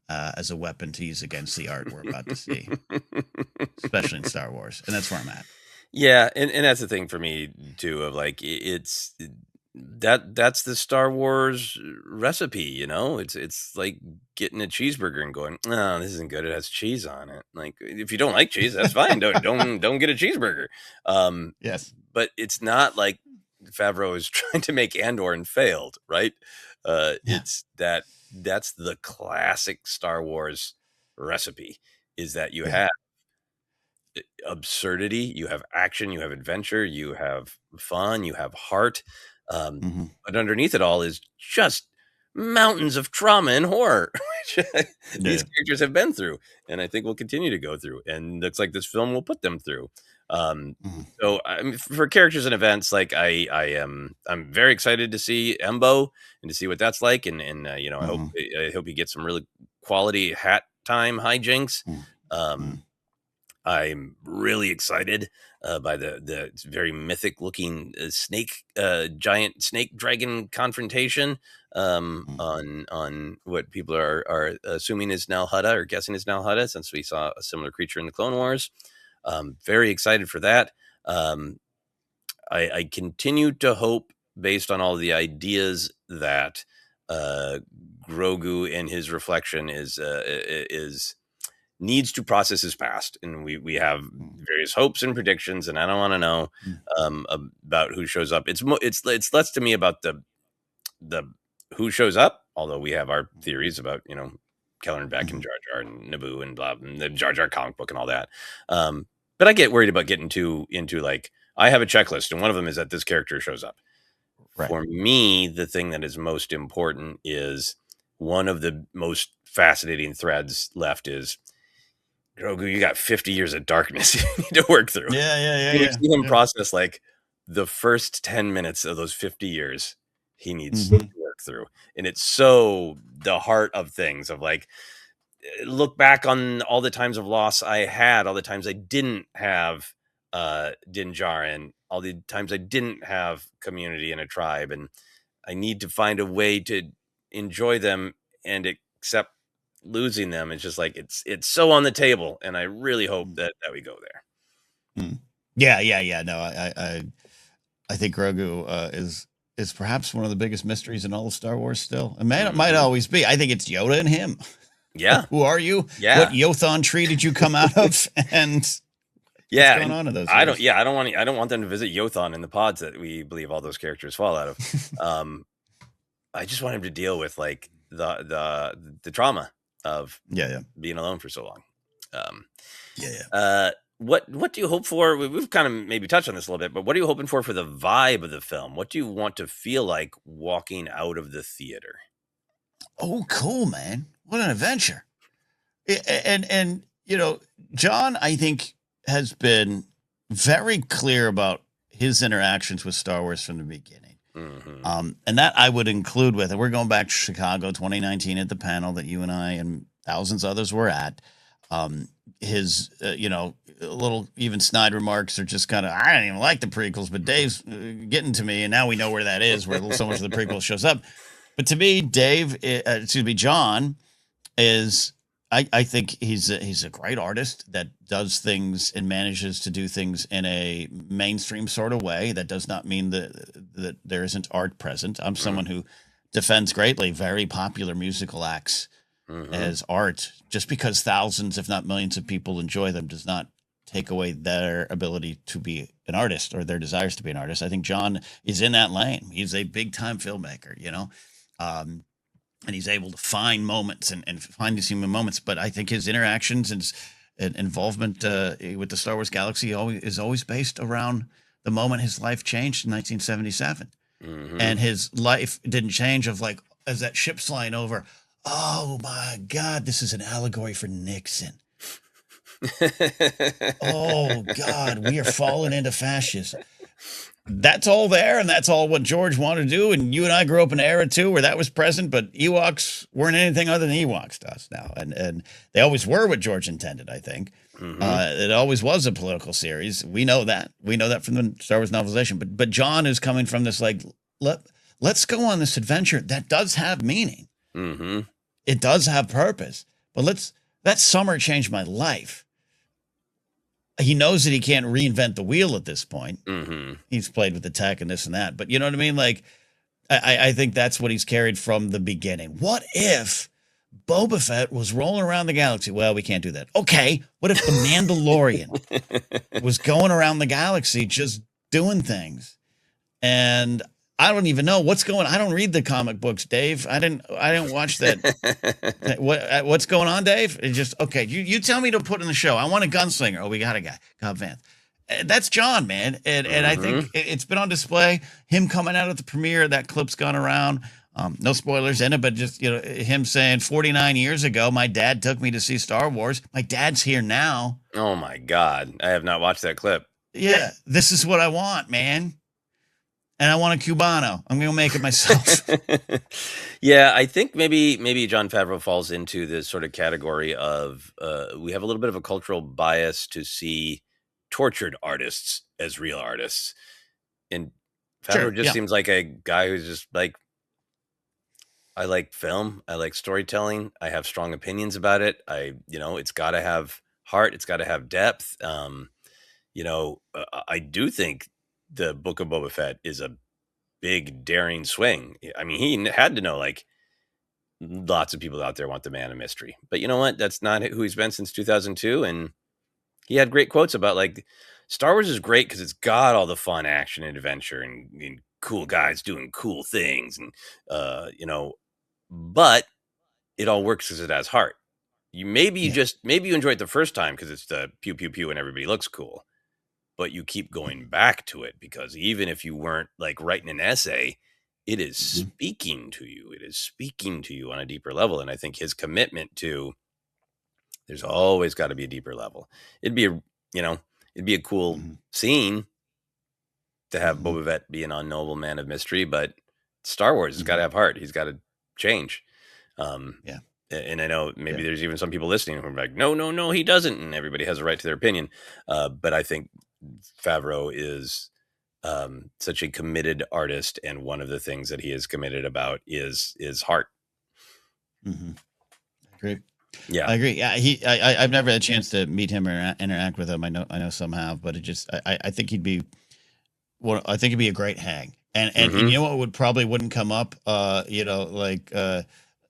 as a weapon to use against the art we're about to see, especially in Star Wars. And that's where I'm at. Yeah, and that's the thing for me too. Of like, that's the Star Wars recipe. It's like getting a cheeseburger and going, "No, this isn't good. It has cheese on it." Like, if you don't like cheese, that's fine. Don't get a cheeseburger. Yes, but it's not like Favreau is trying to make Andor and failed, right? It's that's the classic Star Wars recipe. Is that you have absurdity, you have action, you have adventure, you have fun, you have heart, but underneath it all is just mountains of trauma and horror, which these characters have been through, and I think will continue to go through, and looks like this film will put them through. So for characters and events, like I'm very excited to see Embo and to see what that's like, and I hope he gets some really quality hat time hijinks. I'm really excited by the very mythic looking giant snake dragon confrontation on what people are assuming is Nal Hutta, or guessing is Nal Hutta, since we saw a similar creature in the Clone Wars. Very excited for that. I continue to hope, based on all the ideas, that Grogu in his reflection is needs to process his past, and we have various hopes and predictions, and I don't want to know about who shows up. It's less to me about the who shows up, although we have our theories about Keller and Beck and Jar Jar and Naboo and blah, and the Jar Jar comic book and all that. But I get worried about getting into like, I have a checklist, and one of them is that this character shows up. Right. For me, the thing that is most important is, one of the most fascinating threads left is, Grogu, you got 50 years of darkness you need to work through. You see him process like the first 10 minutes of those 50 years he needs to work through. And it's so the heart of things, of like, look back on all the times of loss I had, all the times I didn't have Din Djarin, all the times I didn't have community in a tribe, and I need to find a way to enjoy them and accept losing them. It's just like, it's so on the table, and I really hope that we go there. No, I think Grogu is perhaps one of the biggest mysteries in all of Star Wars still. It might always be. I think it's Yoda and him. Yeah. Who are you? Yeah. What Yothon tree did you come out of? And what's going on in those I don't want them to visit Yothon in the pods that we believe all those characters fall out of. I just want him to deal with like the trauma of being alone for so long. What do you hope for? We've kind of maybe touched on this a little bit, but what are you hoping for the vibe of the film? What do you want to feel like walking out of the theater? Oh, cool, man. What an adventure. And John, I think, has been very clear about his interactions with Star Wars from the beginning. And that I would include with it. We're going back to Chicago 2019 at the panel that you and I and thousands others were at. His, little even snide remarks are just kind of, I don't even like the prequels, but Dave's getting to me. And now we know where that is, where so much of the prequel shows up. But to me, John is I think he's a great artist that does things and manages to do things in a mainstream sort of way. That does not mean that there isn't art present. I'm someone who defends greatly very popular musical acts Mm-hmm. as art. Just because thousands, if not millions, of people enjoy them does not take away their ability to be an artist or their desires to be an artist. I think John is in that lane. He's a big time filmmaker, you know. And he's able to find moments and find these human moments. But I think his interactions and involvement with the Star Wars galaxy is always based around the moment his life changed in 1977, Mm-hmm. and his life didn't change of like as that ship's flying over. Oh my God, this is an allegory for Nixon. Oh God, we are falling into fascism. That's all there, and that's all what George wanted to do. And you and I grew up in an era too where that was present, but Ewoks weren't anything other than Ewoks to us now, and they always were what George intended. I think Mm-hmm. it always was a political series. We know that. We know that from the Star Wars novelization. But John is coming from this like let's go on this adventure that does have meaning. Mm-hmm. It does have purpose. But that summer changed my life. He knows that he can't reinvent the wheel at this point. Mm-hmm. He's played with the tech and this and that, but you know what I mean? Like, I think that's what he's carried from the beginning. What if Boba Fett was rolling around the galaxy? Well, we can't do that. Okay. What if the Mandalorian was going around the galaxy just doing things? And I don't even know what's going on. I don't read the comic books, Dave. I didn't watch that. What's going on, Dave? It's just okay. You tell me to put in the show. I want a gunslinger. Oh, we got a guy, Cobb Vanth. That's John, man, and I think it's been on display. Him coming out at the premiere, that clip's gone around. No spoilers in it, but just him saying 49 years ago, my dad took me to see Star Wars. My dad's here now. Oh my God, I have not watched that clip. Yeah, this is what I want, man. And I want a Cubano. I'm gonna make it myself. Yeah, I think maybe Jon Favreau falls into this sort of category of we have a little bit of a cultural bias to see tortured artists as real artists, and Sure. Favreau just Yeah. seems like a guy who's just like, I like film, I like storytelling, I have strong opinions about it. It's got to have heart, it's got to have depth. I do think the Book of Boba Fett is a big daring swing. I mean, he had to know like lots of people out there want the man of mystery, but you know what? That's not who he's been since 2002. And he had great quotes about like Star Wars is great because it's got all the fun action and adventure and cool guys doing cool things. And, but it all works because it has heart. Maybe Yeah. you enjoy it the first time because it's the pew, pew, pew and everybody looks cool. But you keep going back to it because even if you weren't like writing an essay, it is speaking to you. It is speaking to you on a deeper level. And I think his commitment to there's always got to be a deeper level. It'd be a cool scene to have Boba Fett be an unknowable man of mystery, but Star Wars has got to have heart. He's got to change. Yeah. And I know maybe there's even some people listening who are like, no, he doesn't. And everybody has a right to their opinion. But I think Favreau is such a committed artist. And one of the things that he is committed about is heart. Mm-hmm. I agree. Yeah. I agree. Yeah. I've never had a chance to meet him or interact with him. I know some have, but I think he'd be, I think he'd be a great hang. And you know what wouldn't come up,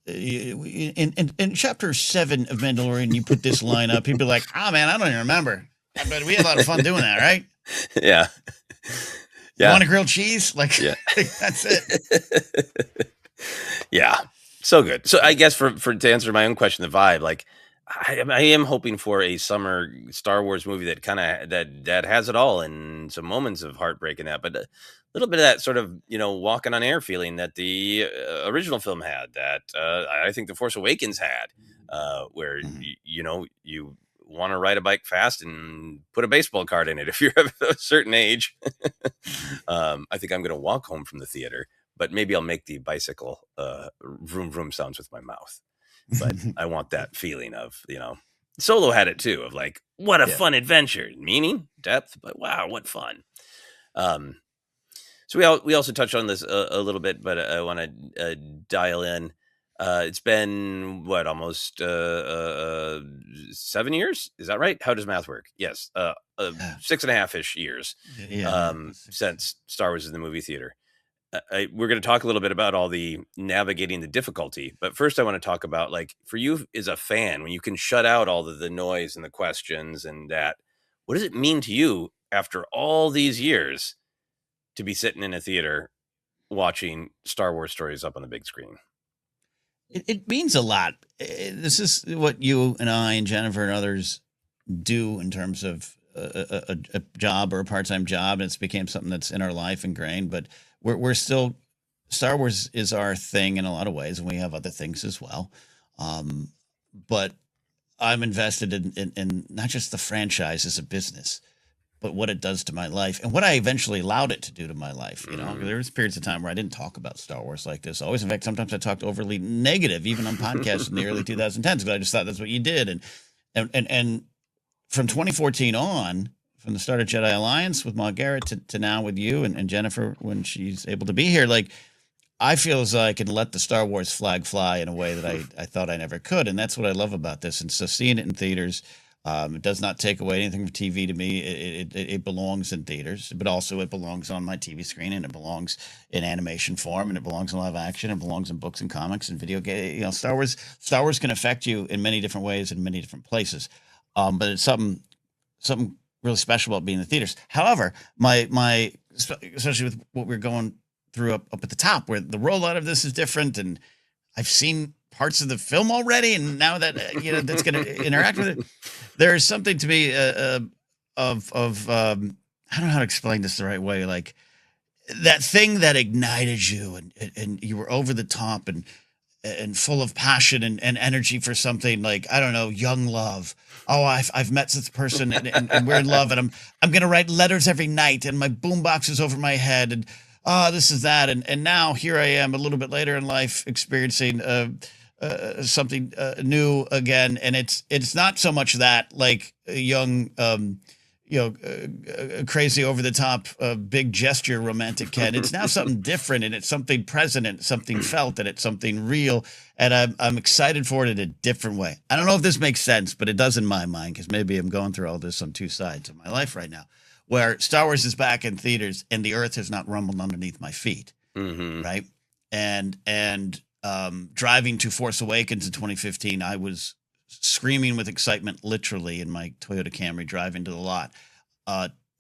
in chapter 7 of Mandalorian, you put this line up, he'd be like, "Oh man, I don't even remember, but we had a lot of fun doing that, right?" Yeah. You want a grilled cheese? Like, yeah. That's it. Yeah. So good. So I guess for to answer my own question, the vibe, like I am hoping for a summer Star Wars movie that kind of that has it all and some moments of heartbreak in that, but a little bit of that sort of walking on air feeling that the original film had, that I think the Force Awakens had, where you want to ride a bike fast and put a baseball card in it if you're of a certain age. I think I'm going to walk home from the theater, but maybe I'll make the bicycle vroom vroom sounds with my mouth. But I want that feeling of, Solo had it too, of like, what a fun adventure, meaning, depth, but wow, what fun. So we also touched on this a little bit, but I want to dial in. It's been what, almost 7 years? Is that right? How does math work? Yes, Yeah, 6.5-ish years yeah. since Star Wars is in the movie theater. We're going to talk a little bit about all the navigating the difficulty, but first I want to talk about, like, for you as a fan, when you can shut out all of the noise and the questions and that, what does it mean to you after all these years to be sitting in a theater watching Star Wars stories up on the big screen? It means a lot. This is what you and I and Jennifer and others do in terms of a job or a part-time job. And it's became something that's in our life ingrained, but we're still, Star Wars is our thing in a lot of ways, and we have other things as well. But I'm invested in not just the franchise as a business, but what it does to my life and what I eventually allowed it to do to my life. You know, there was periods of time where I didn't talk about Star Wars like this. Always, in fact, sometimes I talked overly negative, even on podcasts in the early 2010s, because I just thought that's what you did. And from 2014 on, from the start of Jedi Alliance with Ma Garrett to now with you and Jennifer when she's able to be here, like, I feel as though I can let the Star Wars flag fly in a way that I thought I never could. And that's what I love about this. And so seeing it in theaters, it does not take away anything from TV to me. It belongs in theaters, but also it belongs on my TV screen, and it belongs in animation form, and it belongs in live action, and it belongs in books and comics and video games. You know, Star Wars can affect you in many different ways in many different places. But it's something really special about being in the theaters. However, my especially with what we're going through up at the top, where the rollout of this is different, and I've seen parts of the film already, and now that that's going to interact with it, there is something to me of I don't know how to explain this the right way, like that thing that ignited you, and you were over the top and full of passion and energy for something, like, I don't know, young love. Oh, I've met this person, and we're in love, and I'm gonna write letters every night, and my boombox is over my head, and this is that, and now here I am a little bit later in life experiencing something new again, and it's not so much that, like, a young crazy over the top big gesture romantic Ken. It's now something different, and it's something present, and it's something felt, and it's something real, and I'm excited for it in a different way. I don't know if this makes sense, but it does in my mind, because maybe I'm going through all this on two sides of my life right now, where Star Wars is back in theaters and the earth has not rumbled underneath my feet. Mm-hmm. Right. And driving to Force Awakens in 2015, I was screaming with excitement, literally, in my Toyota Camry driving to the lot.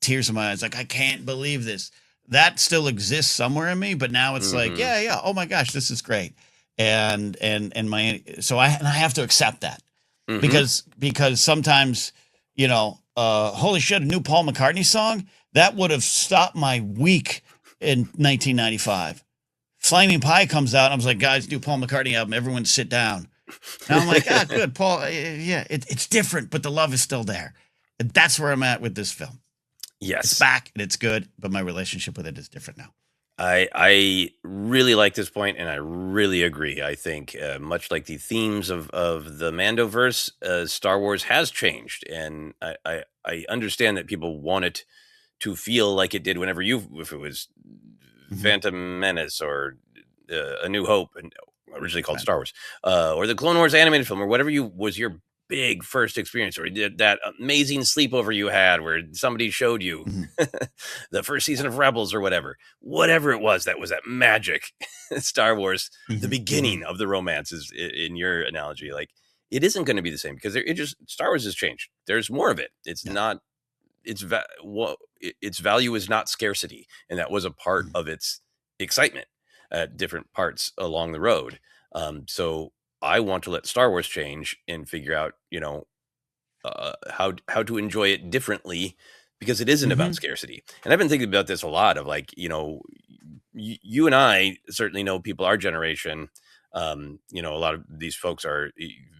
Tears in my eyes, like, I can't believe this. That still exists somewhere in me, but now it's like, yeah, oh my gosh, this is great. And I have to accept that, because sometimes, holy shit, a new Paul McCartney song that would have stopped my week in 1995. Flaming Pie comes out, and I was like, guys, new Paul McCartney album, everyone sit down. And I'm like, good, Paul. Yeah, it's different, but the love is still there. And that's where I'm at with this film. Yes. It's back and it's good, but my relationship with it is different now. I really like this point, and I really agree. I think much like the themes of the Mandoverse, Star Wars has changed, and I understand that people want it to feel like it did whenever if it was Phantom Menace or A New Hope, and originally called Star Wars, or the Clone Wars animated film, or whatever was your big first experience, or that amazing sleepover you had where somebody showed you the first season of Rebels, or whatever it was, that was that magic. Star Wars, the beginning of the romance, is, in your analogy, like, it isn't going to be the same, because Star Wars has changed. There's more of it. It's not. Its value is not scarcity, and that was a part of its excitement at different parts along the road. So I want to let Star Wars change and figure out, how to enjoy it differently, because it isn't about scarcity. And I've been thinking about this a lot, of, like, you and I certainly know people our generation. A lot of these folks are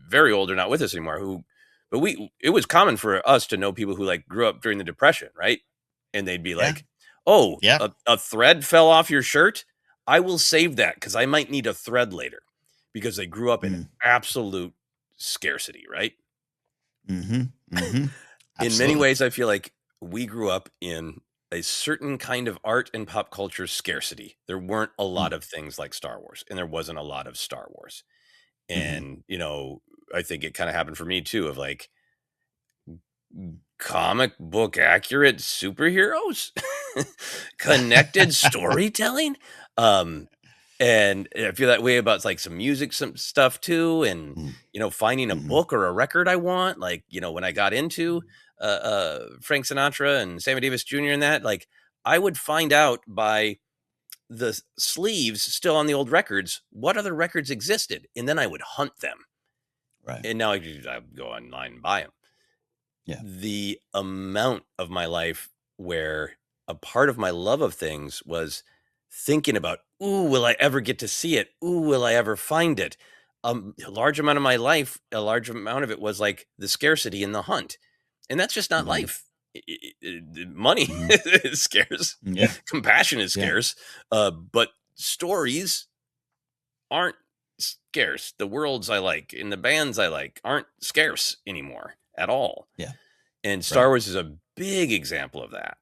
very old or not with us anymore, but it was common for us to know people who, like, grew up during the Depression, right? And they'd be like, "Oh, a thread fell off your shirt. I will save that because I might need a thread later," because they grew up in absolute scarcity, right? In many ways, I feel like we grew up in a certain kind of art and pop culture scarcity. There weren't a lot of things like Star Wars, and there wasn't a lot of Star Wars. And, I think it kind of happened for me too, of like comic book accurate superheroes, connected storytelling. Um, and I feel that way about like some music, some stuff too. And, Mm. finding a book or a record I want, like, when I got into Frank Sinatra and Sammy Davis Jr. and that, like, I would find out by the sleeves still on the old records what other records existed, and then I would hunt them. Right. And now I go online and buy them. Yeah. The amount of my life where a part of my love of things was thinking about, ooh, will I ever get to see it? Ooh, will I ever find it? A large amount of my life, a large amount of it was like the scarcity and the hunt. And that's just not life. Money is scarce. Yeah. Compassion is Yeah. scarce. But stories aren't scarce. The worlds I like and the bands I like aren't scarce anymore at all. Yeah. And Star Wars is a big example of that.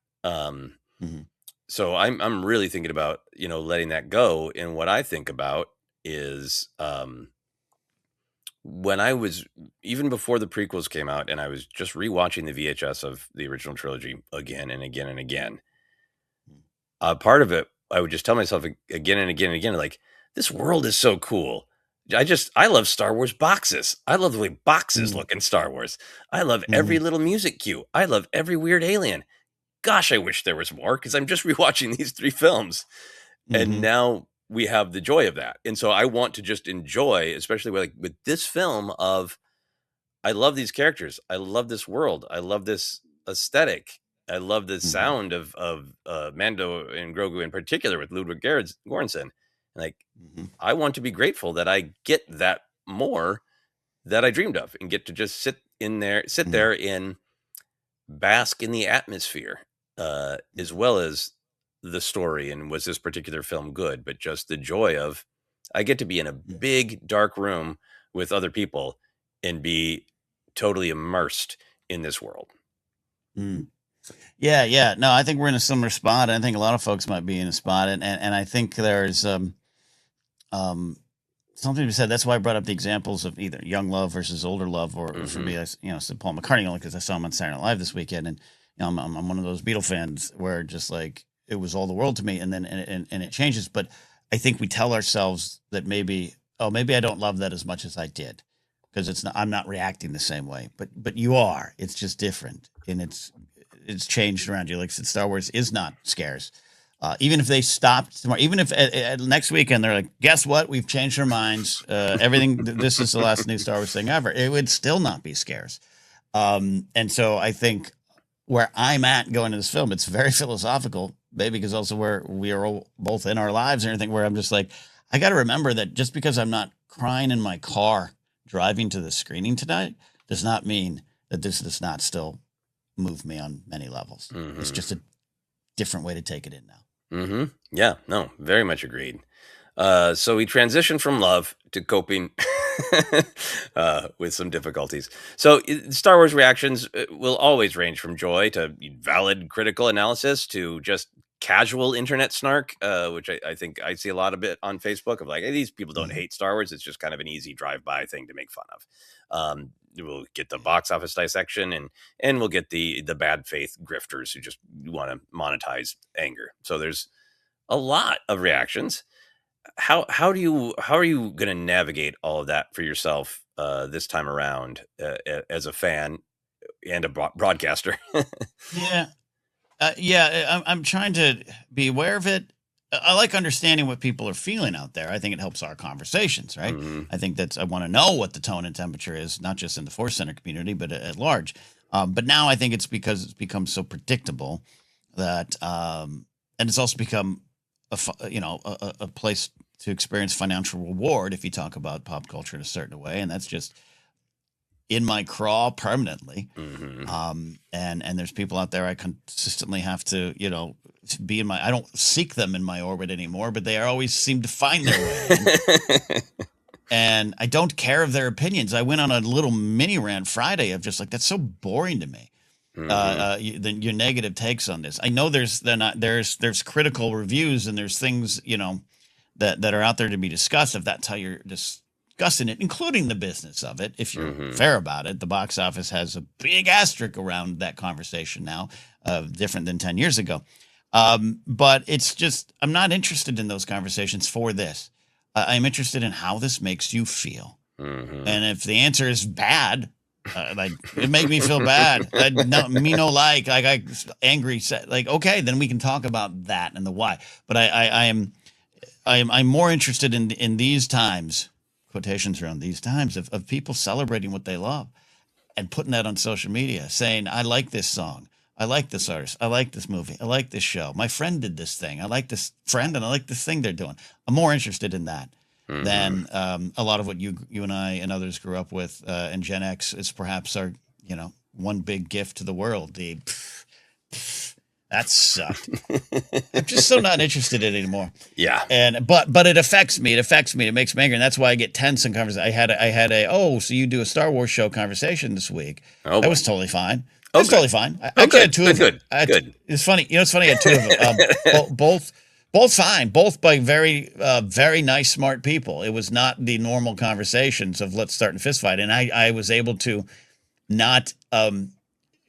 So I'm really thinking about, letting that go. And what I think about is when I was, even before the prequels came out, and I was just rewatching the VHS of the original trilogy again and again and again, part of it, I would just tell myself again and again and again, like, this world is so cool. I love Star Wars boxes. I love the way boxes look in Star Wars. I love every little music cue. I love every weird alien. Gosh, I wish there was more, because I'm just rewatching these 3 films. And now we have the joy of that. And so I want to just enjoy, especially with this film, of I love these characters. I love this world. I love this aesthetic. I love the sound of Mando and Grogu in particular, with Ludwig Göransson. Like, I want to be grateful that I get that more that I dreamed of, and get to just sit there and bask in the atmosphere, as well as the story. And was this particular film good? But just the joy of, I get to be in a big dark room with other people and be totally immersed in this world. Yeah. No, I think we're in a similar spot. I think a lot of folks might be in a spot, and I think there's something to be said. That's why I brought up the examples of either young love versus older love, or for me, I said Paul McCartney, only because I saw him on Saturday Night Live this weekend, and I'm one of those Beatle fans where just like it was all the world to me, and then and it changes. But I think we tell ourselves that maybe I don't love that as much as I did, because I'm not reacting the same way. But you are. It's just different, and it's changed around you. Like I said, Star Wars is not scarce. Even if they stopped tomorrow, even if next weekend they're like, guess what? We've changed our minds. Everything. This is the last new Star Wars thing ever. It would still not be scarce. And so I think where I'm at going to this film, it's very philosophical, maybe because also where we are all both in our lives and everything, where I'm just like, I got to remember that just because I'm not crying in my car driving to the screening tonight does not mean that this does not still move me on many levels. It's just a different way to take it in now. Yeah, no, very much agreed. So we transition from love to coping with some difficulties. So Star Wars reactions will always range from joy to valid critical analysis to just casual internet snark, which I think I see a lot of it on Facebook, of like, hey, these people don't hate Star Wars. It's just kind of an easy drive-by thing to make fun of. We'll get the box office dissection, and we'll get the bad faith grifters who just want to monetize anger. So there's a lot of reactions. How are you going to navigate all of that for yourself this time around, as a fan and a broadcaster? I'm trying to be aware of it. I like understanding what people are feeling out there. I think it helps our conversations, right? I think I want to know what the tone and temperature is, not just in the ForceCenter community, but at large. But now I think it's because it's become so predictable that, and it's also become a place to experience financial reward if you talk about pop culture in a certain way, and that's just in my craw permanently. And there's people out there I consistently have to, be in I don't seek them in my orbit anymore, but they always seem to find their way. And I don't care of their opinions. I went on a little mini rant Friday of just like, that's so boring to me. Your negative takes on this. I know there's critical reviews, and there's things, that are out there to be discussed, if that's how you're just discussing it, including the business of it. If you're Mm-hmm. fair about it, the box office has a big asterisk around that conversation now, different than 10 years ago. But it's just, I'm not interested in those conversations for this. I'm interested in how this makes you feel. Mm-hmm. And if the answer is bad, like it make me feel bad. I angry. Like, okay, then we can talk about that and the why. But I'm more interested in these times, quotations around these times of people celebrating what they love and putting that on social media, saying, I like this song. I like this artist. I like this movie. I like this show. My friend did this thing. I like this friend and I like this thing they're doing. I'm more interested in that than a lot of what you and I and others grew up with. And Gen X is perhaps our, one big gift to the world. That sucked. I'm just so not interested in it anymore. Yeah. But it affects me. It makes me angry. And that's why I get tense in conversation. I had so you do a Star Wars show conversation this week. Oh, that was totally fine. Oh, It's totally fine. I actually had two of them. Good. It's funny. It's funny. I had two of them. Both fine. Both by very, very nice, smart people. It was not the normal conversations of let's start in a fist fight. And I was able to not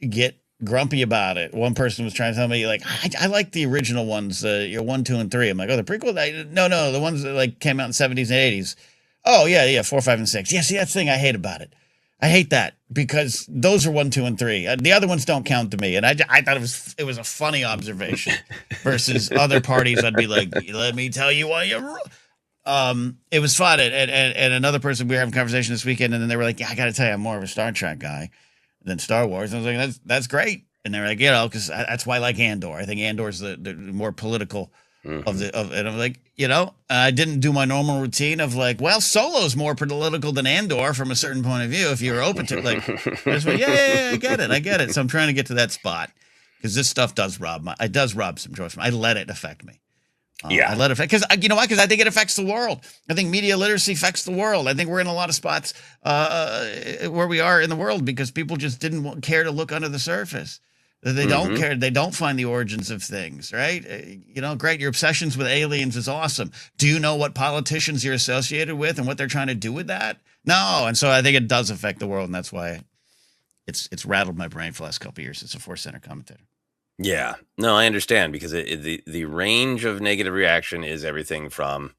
get grumpy about it. One person was trying to tell me like, I like the original ones, 1, 2, and 3. I'm like, oh, the prequel? No, the ones that like came out in the 70s and 80s. Oh yeah, 4, 5, and 6. Yeah, see, that's the thing I hate about it. I hate that because those are 1, 2, and 3. The other ones don't count to me. And I thought it was a funny observation versus other parties. I'd be like, let me tell you why you're. It was fun. And another person, we were having a conversation this weekend, and then they were like, yeah, I got to tell you, I'm more of a Star Trek guy than Star Wars. And I was like, that's great. And they're like, because that's why I like Andor. I think Andor's the more political and I'm like, I didn't do my normal routine of like, well, Solo's more political than Andor from a certain point of view. If you're open to like, I just went, yeah, I get it. So I'm trying to get to that spot because this stuff does rob some joy from me. I let it affect me. I let it affect because you know why? Because I think it affects the world. I think media literacy affects the world. I think we're in a lot of spots where we are in the world because people just didn't care to look under the surface. They don't care. They don't find the origins of things, right? Great. Your obsessions with aliens is awesome. Do you know what politicians you're associated with and what they're trying to do with that? No. And so I think it does affect the world. And that's why it's rattled my brain for the last couple of years. It's a ForceCenter commentator. Yeah. No, I understand because the range of negative reaction is everything from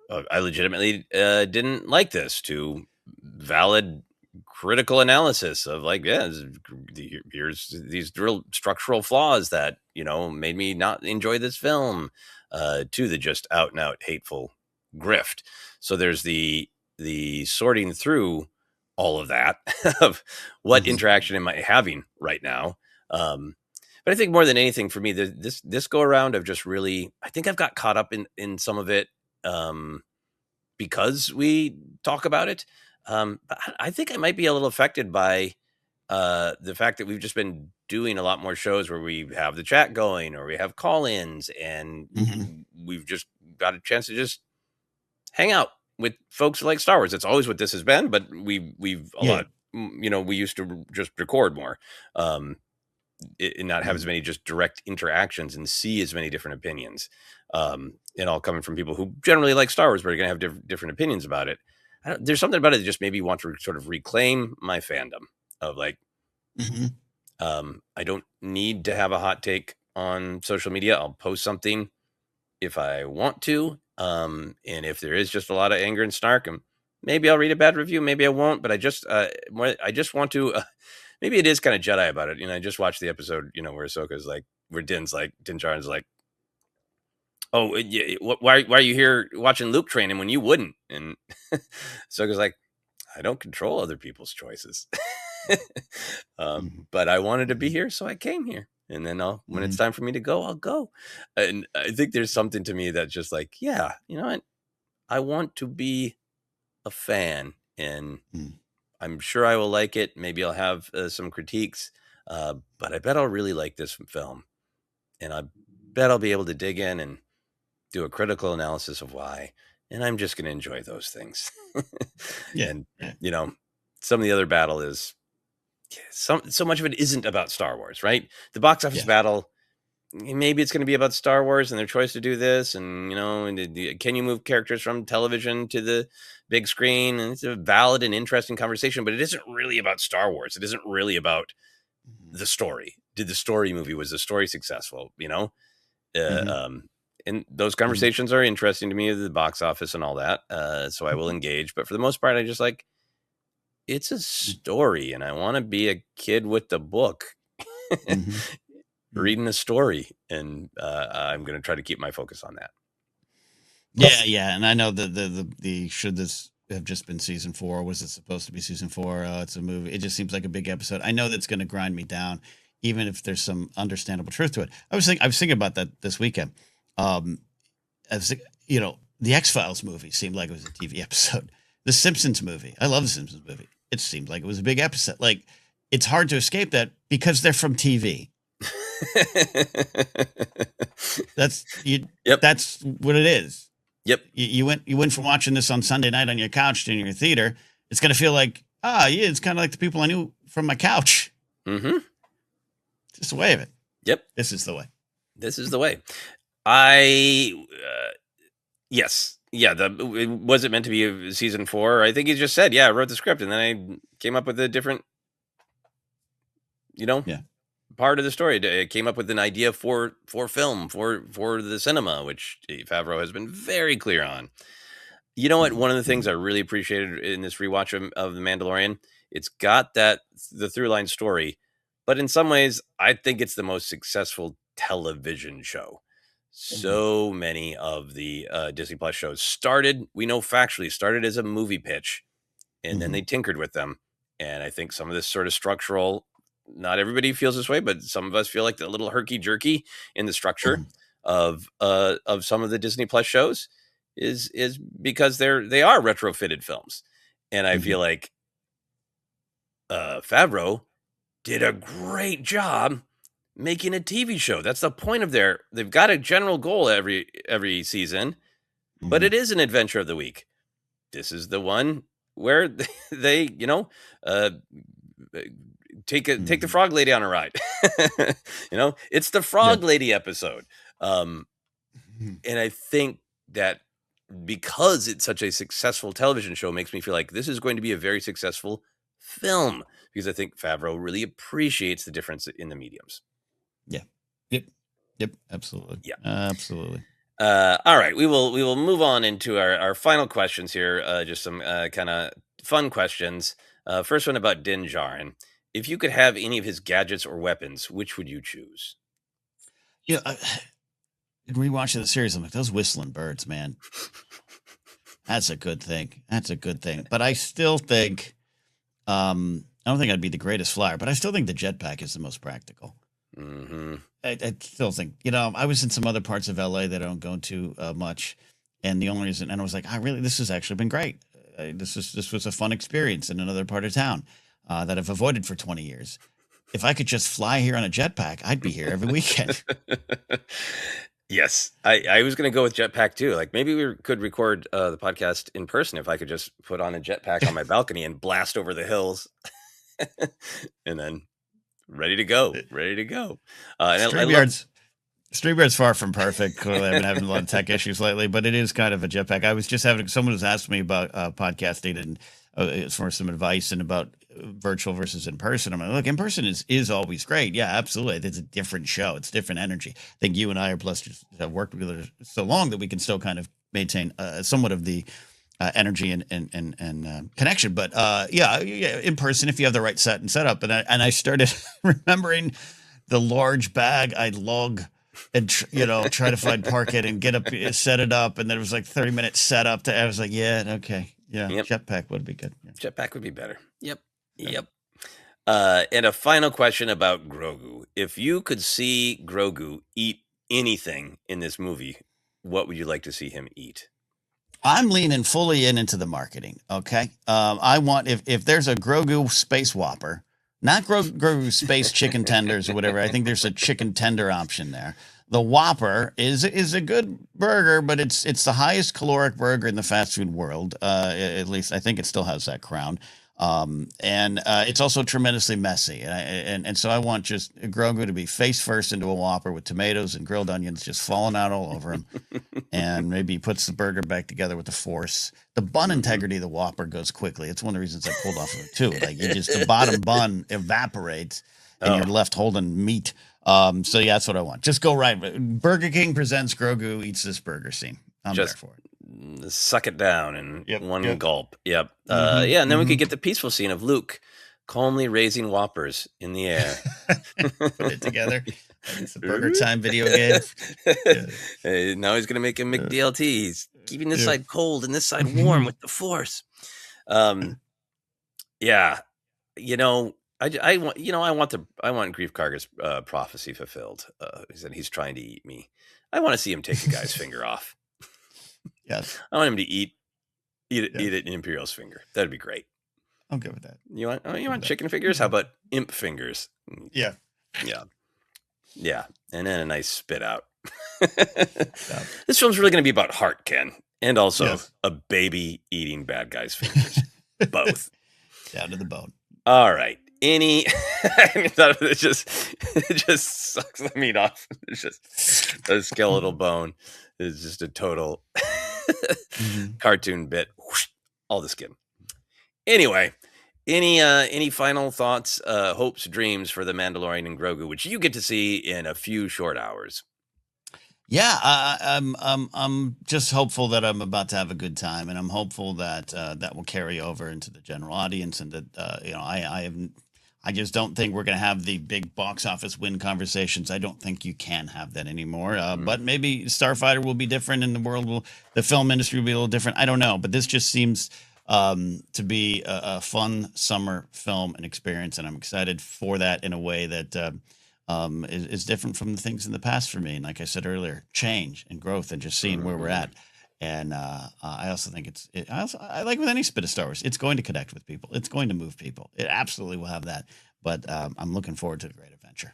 I legitimately didn't like this to valid critical analysis of like, here's these real structural flaws that, made me not enjoy this film, to the just out and out hateful grift. So there's the sorting through all of that of what interaction am I having right now. But I think more than anything for me, this go around of just really, I think I've got caught up in some of it because we talk about it. But I think I might be a little affected by the fact that we've just been doing a lot more shows where we have the chat going or we have call-ins and we've just got a chance to just hang out with folks who like Star Wars. That's always what this has been, but we've a lot, we used to just record more and not have as many just direct interactions and see as many different opinions and all coming from people who generally like Star Wars, but are going to have different opinions about it. There's something about it that just made me want to sort of reclaim my fandom of like, I don't need to have a hot take on social media. I'll post something if I want to. And if there is just a lot of anger and snark, maybe I'll read a bad review. Maybe I won't, but I just want to, maybe it is kind of Jedi about it. I just watched the episode, where Ahsoka's like, where Din Djarin's like, oh, yeah, why are you here watching Luke train him when you wouldn't? And Ahsoka's like, I don't control other people's choices. But I wanted to be here, so I came here. And then when it's time for me to go, I'll go. And I think there's something to me that's just like, yeah, I want to be a fan, and I'm sure I will like it. Maybe I'll have some critiques, but I bet I'll really like this film. And I bet I'll be able to dig in and do a critical analysis of why. And I'm just going to enjoy those things. And, some of the other battle is so much of it isn't about Star Wars, right? The box office battle maybe it's going to be about Star Wars and their choice to do this, and can you move characters from television to the big screen? And it's a valid and interesting conversation, but it isn't really about Star Wars. It isn't really about the story. Was the story successful? And those conversations are interesting to me, the box office and all that. So I will engage, but for the most part, I just like, it's a story, and I want to be a kid with the book. Reading a story, and I'm going to try to keep my focus on that. Yeah, and I know the should this have just been season 4? Was it supposed to be season 4? It's a movie. It just seems like a big episode. I know that's going to grind me down, even if there's some understandable truth to it. I was thinking about that this weekend. I was the X-Files movie seemed like it was a TV episode. The Simpsons movie. I love the Simpsons movie. It seemed like it was a big episode. Like, it's hard to escape that because they're from TV. That's what it is. Yep. You went from watching this on Sunday night on your couch to in your theater. It's going to feel like, it's kind of like the people I knew from my couch. Mm-hmm. Just the way of it. Yep. This is the way. This is the way. Yes. Yeah. Was it meant to be a season 4? I think he just said, I wrote the script, and then I came up with a different, part of the story. It came up with an idea for film, for the cinema, which Favreau has been very clear on. You know what? One of the things I really appreciated in this rewatch of The Mandalorian, it's got the through line story, but in some ways, I think it's the most successful television show. So many of the Disney Plus shows started as a movie pitch, and then they tinkered with them. And I think some of this sort of structural, not everybody feels this way, but some of us feel like a little herky-jerky in the structure of some of the Disney Plus shows is because they are retrofitted films. And I feel like Favreau did a great job making a TV show. That's the point of they've got a general goal every season, but it is an adventure of the week. This is the one where they take the frog lady on a ride. It's the frog lady episode. And I think that because it's such a successful television show, makes me feel like this is going to be a very successful film, because I think Favreau really appreciates the difference in the mediums. Yeah. Yep. Absolutely. Yeah. Absolutely. All right. We will move on into our final questions here. Just some kind of fun questions. First one about Din Djarin. If you could have any of his gadgets or weapons, which would you choose? In rewatching the series, I'm like, those whistling birds, man. That's a good thing. But I still think, I don't think I'd be the greatest flyer, but I still think the jetpack is the most practical. Mm-hmm. I still think, I was in some other parts of LA that I don't go to much. And the only reason, and I was like, this has actually been great. This was a fun experience in another part of town that I've avoided for 20 years. If I could just fly here on a jetpack, I'd be here every weekend. Yes, I was going to go with jetpack too. Like, maybe we could record the podcast in person if I could just put on a jetpack on my balcony and blast over the hills, and then ready to go. StreamYard's far from perfect. Clearly, I've been having a lot of tech issues lately, but it is kind of a jetpack. I was just someone was asking me about podcasting and for some advice and about virtual versus in person. I'm like, look, in person is always great. Yeah, absolutely. It's a different show. It's different energy. I think you and I are blessed to have worked together so long that we can still kind of maintain somewhat of the energy and connection. But in person, if you have the right set and setup. And I started remembering the large bag I'd lug and try to find park it and set it up, and then it was like 30-minute setup. I was like, okay, jetpack would be good. Yeah. Jetpack would be better. Yep. And a final question about Grogu. If you could see Grogu eat anything in this movie, what would you like to see him eat? I'm leaning fully into the marketing. Okay, I want if there's a Grogu space Whopper. Not Grogu space chicken tenders or whatever. I think there's a chicken tender option there. The Whopper is a good burger, but it's the highest caloric burger in the fast food world. At least I think it still has that crown. And it's also tremendously messy. And so I want just Grogu to be face first into a Whopper with tomatoes and grilled onions just falling out all over him. And maybe he puts the burger back together with the Force. The bun integrity of the Whopper goes quickly. It's one of the reasons I pulled off of it too. Like the bottom bun evaporates and you're left holding meat. So yeah, that's what I want. Just go right. Burger King presents Grogu eats this burger scene. I'm there for it. Suck it down in one gulp. Yep. Mm-hmm, And then we could get the peaceful scene of Luke calmly raising Whoppers in the air. Put it together. It's a Burger Time video game. Now he's going to make a McDLT. He's keeping this side cold and this side warm with the Force. Yeah. I want Grief Karga's prophecy fulfilled. He said he's trying to eat me. I want to see him take a guy's finger off. Yes. I want him to eat it in Imperial's finger. That'd be great. I'm good with that. You want chicken fingers? How about imp fingers? Yeah. And then a nice spit out. This film's really going to be about heart, Ken, and also a baby eating bad guy's fingers. Both. Down to the bone. All right. It just sucks the meat off. It's just a skeletal bone. It's just a total cartoon bit. Whoosh, all the skin. Anyway, any final thoughts, hopes, dreams for The Mandalorian and Grogu, which you get to see in a few short hours? Yeah, I'm just hopeful that I'm about to have a good time, and I'm hopeful that that will carry over into the general audience, and that I just don't think we're going to have the big box office win conversations. I don't think you can have that anymore. But maybe Starfighter will be different, and the film industry will be a little different. I don't know, but this just seems to be a fun summer film and experience, and I'm excited for that in a way that is different from the things in the past for me. And like I said earlier, change and growth and just seeing where we're at. And I also think I like with any bit of Star Wars, it's going to connect with people. It's going to move people. It absolutely will have that. But I'm looking forward to the great adventure.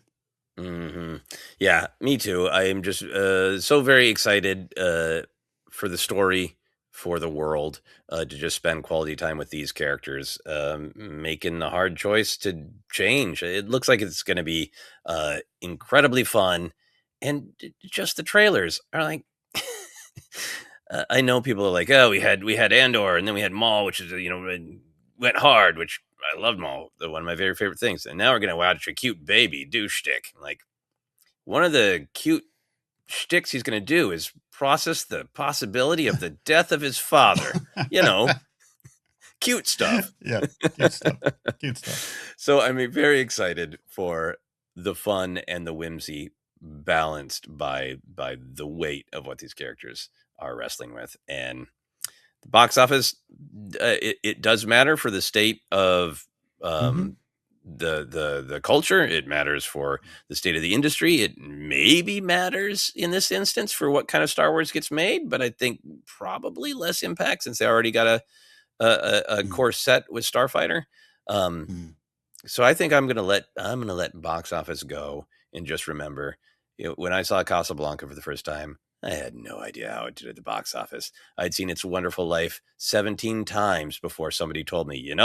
Mm-hmm. Yeah, me too. I am just so very excited for the story, for the world, to just spend quality time with these characters, making the hard choice to change. It looks like it's going to be incredibly fun. And just the trailers are like, I know people are like, oh, we had Andor, and then we had Maul, which is, went hard, which I loved Maul, one of my very favorite things. And now we're going to watch a cute baby do shtick. Like, one of the cute shticks he's going to do is process the possibility of the death of his father. Cute stuff. Yeah, cute stuff. So I'm very excited for the fun and the whimsy balanced by the weight of what these characters are wrestling with. And the box office, it does matter for the state of the culture. It matters for the state of the industry. It maybe matters in this instance for what kind of Star Wars gets made, but I think probably less impact since they already got a core set with Starfighter. So I think I'm gonna let box office go and just remember, when I saw Casablanca for the first time, I had no idea how it did at the box office. I'd seen It's a Wonderful Life 17 times before somebody told me, it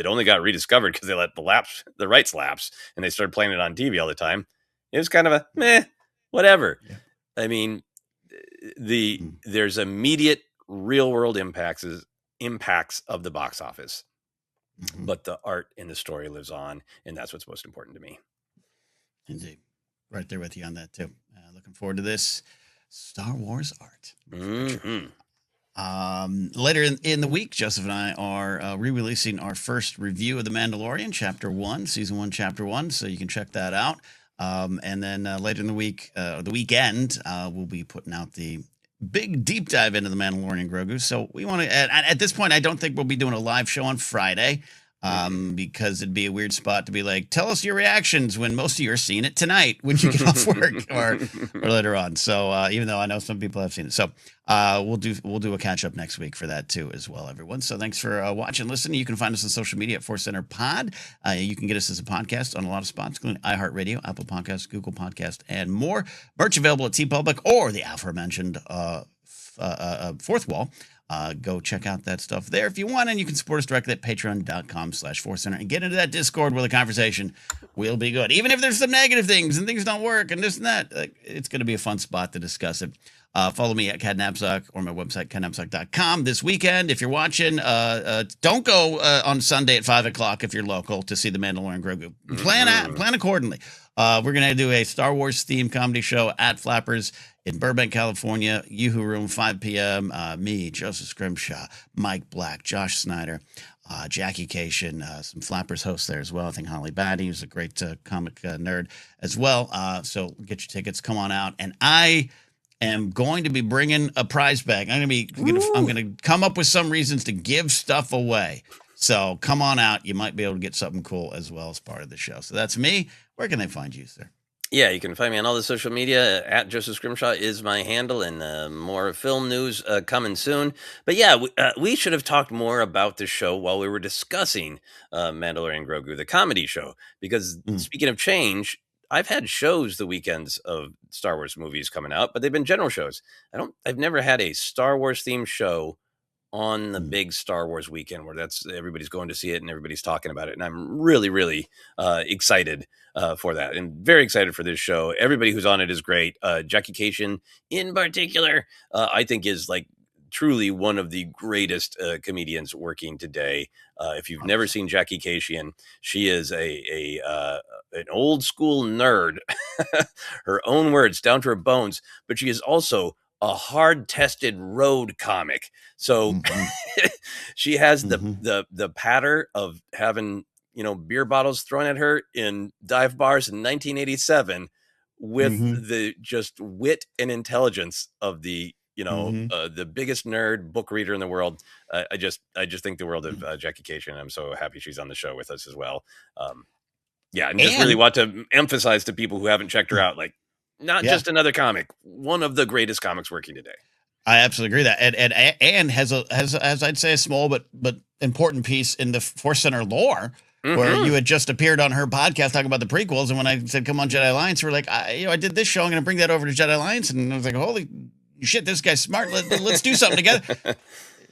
only got rediscovered because they let the rights lapse, and they started playing it on TV all the time. It was kind of a meh, whatever. Yeah. I mean, there's immediate real world impacts of the box office, but the art and the story lives on, and that's what's most important to me. Indeed, right there with you on that too. Looking forward to this Star Wars art. Later in the week, Joseph and I are re-releasing our first review of The Mandalorian, Chapter 1, Season 1, Chapter 1, so you can check that out. And then later in the week, the weekend, we'll be putting out the big deep dive into The Mandalorian and Grogu. So we want to, at this point, I don't think we'll be doing a live show on Friday. Because it'd be a weird spot to be like, tell us your reactions when most of you are seeing it tonight when you get off work or later on. So even though I know some people have seen it, so we'll do a catch up next week for that too as well, everyone. So thanks for watching, listening. You can find us on social media at ForceCenter Pod. You can get us as a podcast on a lot of spots, including iHeartRadio, Apple Podcasts, Google Podcasts, and more. Merch available at TeePublic or the aforementioned Fourth Wall. Go check out that stuff there if you want, and you can support us directly at patreon.com/ForceCenter and get into that Discord where the conversation will be good. Even if there's some negative things and things don't work and this and that, it's going to be a fun spot to discuss it. Follow me at Ken Napzok or my website, kennapzok.com. This weekend, if you're watching, don't go on Sunday at 5 o'clock if you're local to see The Mandalorian and Grogu. Plan accordingly. We're going to do a Star Wars themed comedy show at Flappers in Burbank, California. Yoo-Hoo Room, 5 p.m. Me, Joseph Scrimshaw, Mike Black, Josh Snyder, Jackie Cation, some Flappers hosts there as well. I think Holly Batty, who's a great comic nerd as well. So get your tickets. Come on out. And I am going to be bringing a prize bag. I'm going to come up with some reasons to give stuff away. So come on out. You might be able to get something cool as well as part of the show. So that's me. Where can they find you, sir? Yeah, you can find me on all the social media. At Joseph Scrimshaw is my handle, and more film news coming soon. But yeah, we should have talked more about the show while we were discussing Mandalorian and Grogu, the comedy show. Because speaking of change, I've had shows the weekends of Star Wars movies coming out, but they've been general shows. I've never had a Star Wars themed show on the big Star Wars weekend where everybody's going to see it and everybody's talking about it. And I'm really, really excited for that, and very excited for this show. Everybody who's on it is great. Jackie Cation in particular, I think is like truly one of the greatest comedians working today. If you've never seen Jackie Cation, she is an old school nerd, her own words down to her bones, but she is also a hard-tested road comic. So she has the patter of having, beer bottles thrown at her in dive bars in 1987 with the just wit and intelligence of the, the biggest nerd book reader in the world. I just think the world of Jackie Cation. I'm so happy she's on the show with us as well. And just really want to emphasize to people who haven't checked her out, like, not just another comic, one of the greatest comics working today. I absolutely agree that, and has I'd say a small but important piece in the ForceCenter lore, where you had just appeared on her podcast talking about the prequels, and when I said come on Jedi Alliance, we're like, I did this show, I'm going to bring that over to Jedi Alliance, and I was like, holy shit, this guy's smart. Let's do something together. A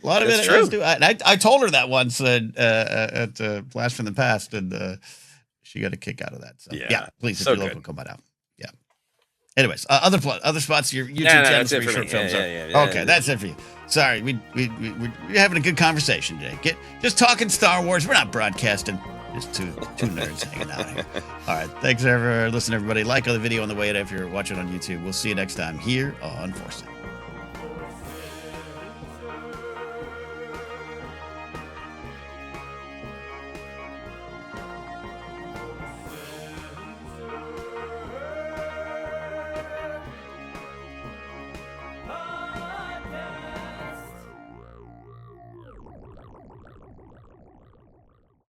lot of That's it. true. I told her that once at Blast from the Past, and she got a kick out of that. So yeah, please, if you're local, come on out. Yeah. Anyways, other spots, your YouTube channel for short films. Okay, that's it for you. Sorry, we're having a good conversation today. Just talking Star Wars. We're not broadcasting. Just two nerds hanging out here. All right, thanks for listening, everybody. Like the video on the way out if you're watching on YouTube. We'll see you next time here on ForceCenter.